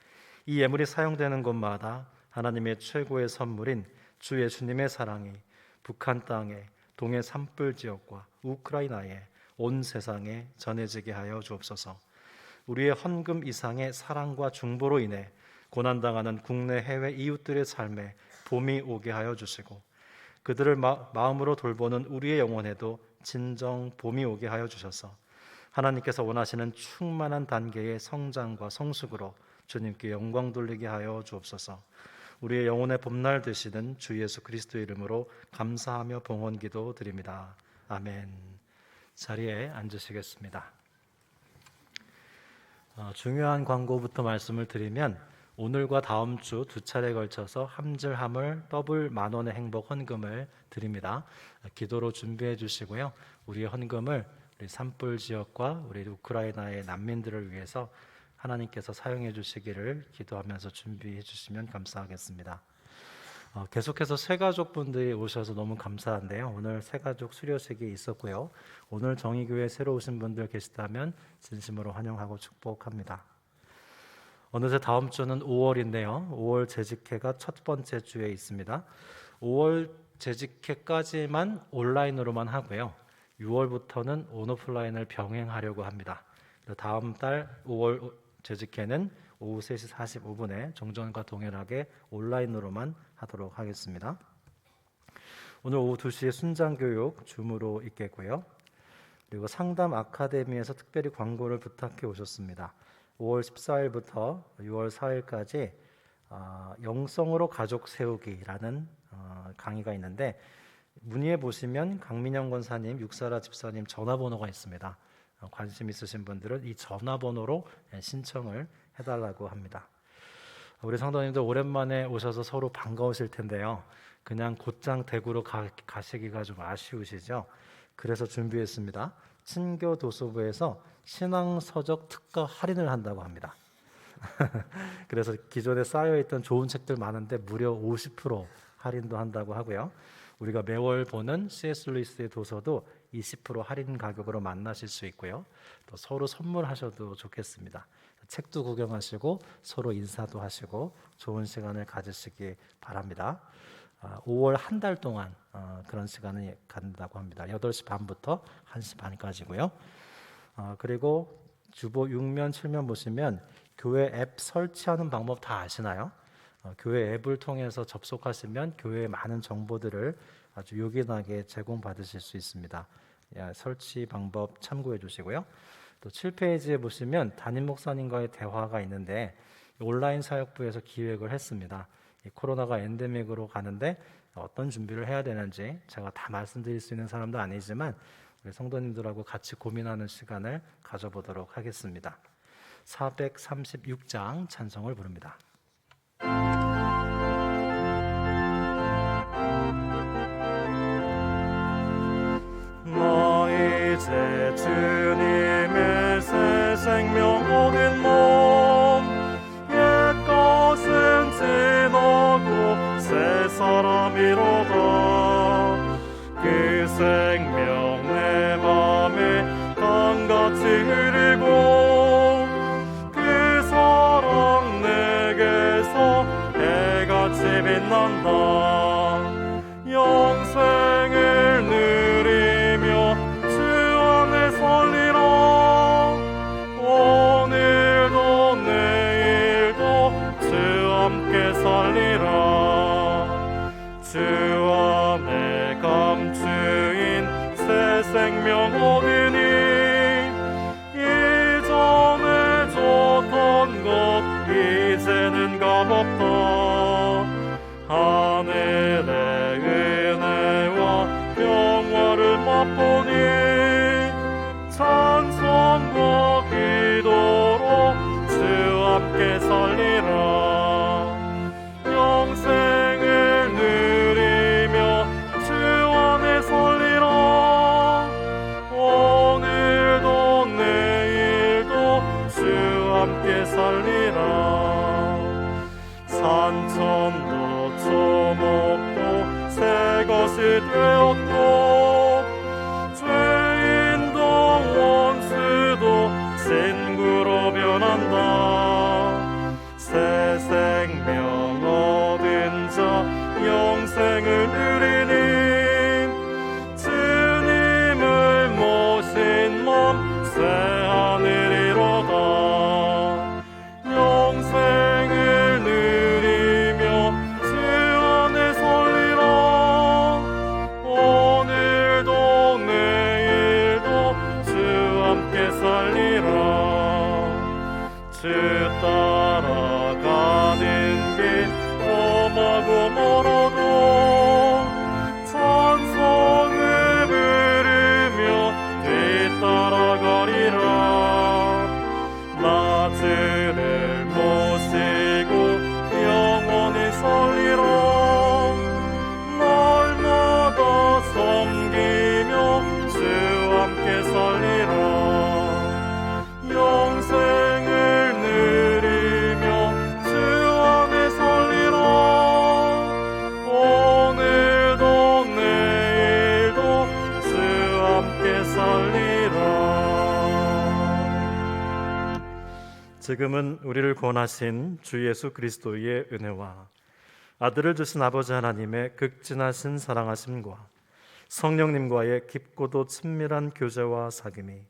이 예물이 사용되는 곳마다 하나님의 최고의 선물인 주 예수님의 사랑이 북한 땅에, 동해 산불 지역과 우크라이나에, 온 세상에 전해지게 하여 주옵소서. 우리의 헌금 이상의 사랑과 중보로 인해 고난당하는 국내 해외 이웃들의 삶에 봄이 오게 하여 주시고 그들을 마음으로 돌보는 우리의 영혼에도 진정 봄이 오게 하여 주셔서 하나님께서 원하시는 충만한 단계의 성장과 성숙으로 주님께 영광 돌리게 하여 주옵소서. 우리의 영혼의 봄날 되시는 주 예수 그리스도의 이름으로 감사하며 봉헌기도 드립니다. 아멘. 자리에 앉으시겠습니다. 중요한 광고부터 말씀을 드리면 오늘과 다음 주 두 차례 걸쳐서 함질함을 더블 만원의 행복 헌금을 드립니다. 기도로 준비해 주시고요. 우리의 헌금을 우리 산불 지역과 우리 우크라이나의 난민들을 위해서 하나님께서 사용해 주시기를 기도하면서 준비해 주시면 감사하겠습니다. 계속해서 새가족분들이 오셔서 너무 감사한데요. 오늘 새가족 수료식이 있었고요. 오늘 정의교회 새로 오신 분들 계시다면 진심으로 환영하고 축복합니다. 어느새 다음 주는 5월인데요. 5월 재직회가 첫 번째 주에 있습니다. 5월 재직회까지만 온라인으로만 하고요. 6월부터는 온오프라인을 병행하려고 합니다. 다음 달 5월 재직회는 오후 3시 45분에 정전과 동일하게 온라인으로만 하도록 하겠습니다. 오늘 오후 2시에 순장교육 줌으로 있겠고요. 그리고 상담 아카데미에서 특별히 광고를 부탁해 오셨습니다. 5월 14일부터 6월 4일까지 영성으로 가족 세우기라는 강의가 있는데 문의해 보시면 강민영 권사님, 육사라 집사님 전화번호가 있습니다. 관심 있으신 분들은 이 전화번호로 신청을 해달라고 합니다. 우리 성도님들 오랜만에 오셔서 서로 반가우실 텐데요. 그냥 곧장 대구로 가시기가 좀 아쉬우시죠? 그래서 준비했습니다. 친교도서부에서 신앙서적 특가 할인을 한다고 합니다. 그래서 기존에 쌓여있던 좋은 책들 많은데 무려 50% 할인도 한다고 하고요. 우리가 매월 보는 C.S. 루이스의 도서도 20% 할인 가격으로 만나실 수 있고요. 또 서로 선물하셔도 좋겠습니다. 책도 구경하시고 서로 인사도 하시고 좋은 시간을 가지시기 바랍니다. 5월 한 달 동안 그런 시간을 갖는다고 합니다. 8시 반부터 1시 반까지고요. 그리고 주보 6면 7면 보시면 교회 앱 설치하는 방법 다 아시나요? 교회 앱을 통해서 접속하시면 교회의 많은 정보들을 아주 요긴하게 제공받으실 수 있습니다. 설치 방법 참고해 주시고요. 또 7페이지에 보시면 담임 목사님과의 대화가 있는데 온라인 사역부에서 기획을 했습니다. 이 코로나가 엔데믹으로 가는데 어떤 준비를 해야 되는지 제가 다 말씀드릴 수 있는 사람도 아니지만 우리 성도님들하고 같이 고민하는 시간을 가져보도록 하겠습니다. 436장 찬송을 부릅니다. 나 이제 주님의 새 생명 얻은 몸 옛것은 지나고 새 사람이로다 그 생명 내 맘에 강같이 흐르고 그 사랑 내게서 해같이 빛난다 영생을 누리며 주 안에 설리라 오늘도 내일도 주 함께 살리라 주 안에 감추인 새 생명 얻으니 이전에 줬던 것 이제는 값없다 하늘의 은혜와 평화를 맛보니 찬송과 기도로 주 함께 살리라 영생을 누리며 주 안에 설리라 오늘도 내일도 주 함께 살리라 지금은 우리를 구원하신 주 예수 그리스도의 은혜와 아들을 주신 아버지 하나님의 극진하신 사랑하심과 성령님과의 깊고도 친밀한 교제와 사귐이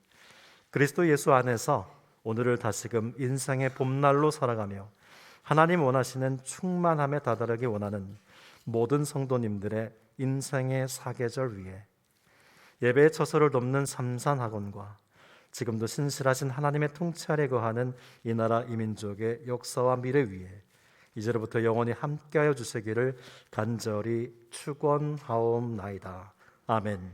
그리스도 예수 안에서 오늘을 다시금 인생의 봄날로 살아가며 하나님 원하시는 충만함에 다다르기 원하는 모든 성도님들의 인생의 사계절 위에 예배의 처소를 돕는 삼산학원과 지금도 신실하신 하나님의 통치 아래 거하는 이 나라 이 민족의 역사와 미래 위에 이제로부터 영원히 함께하여 주시기를 간절히 축원하옵나이다. 아멘.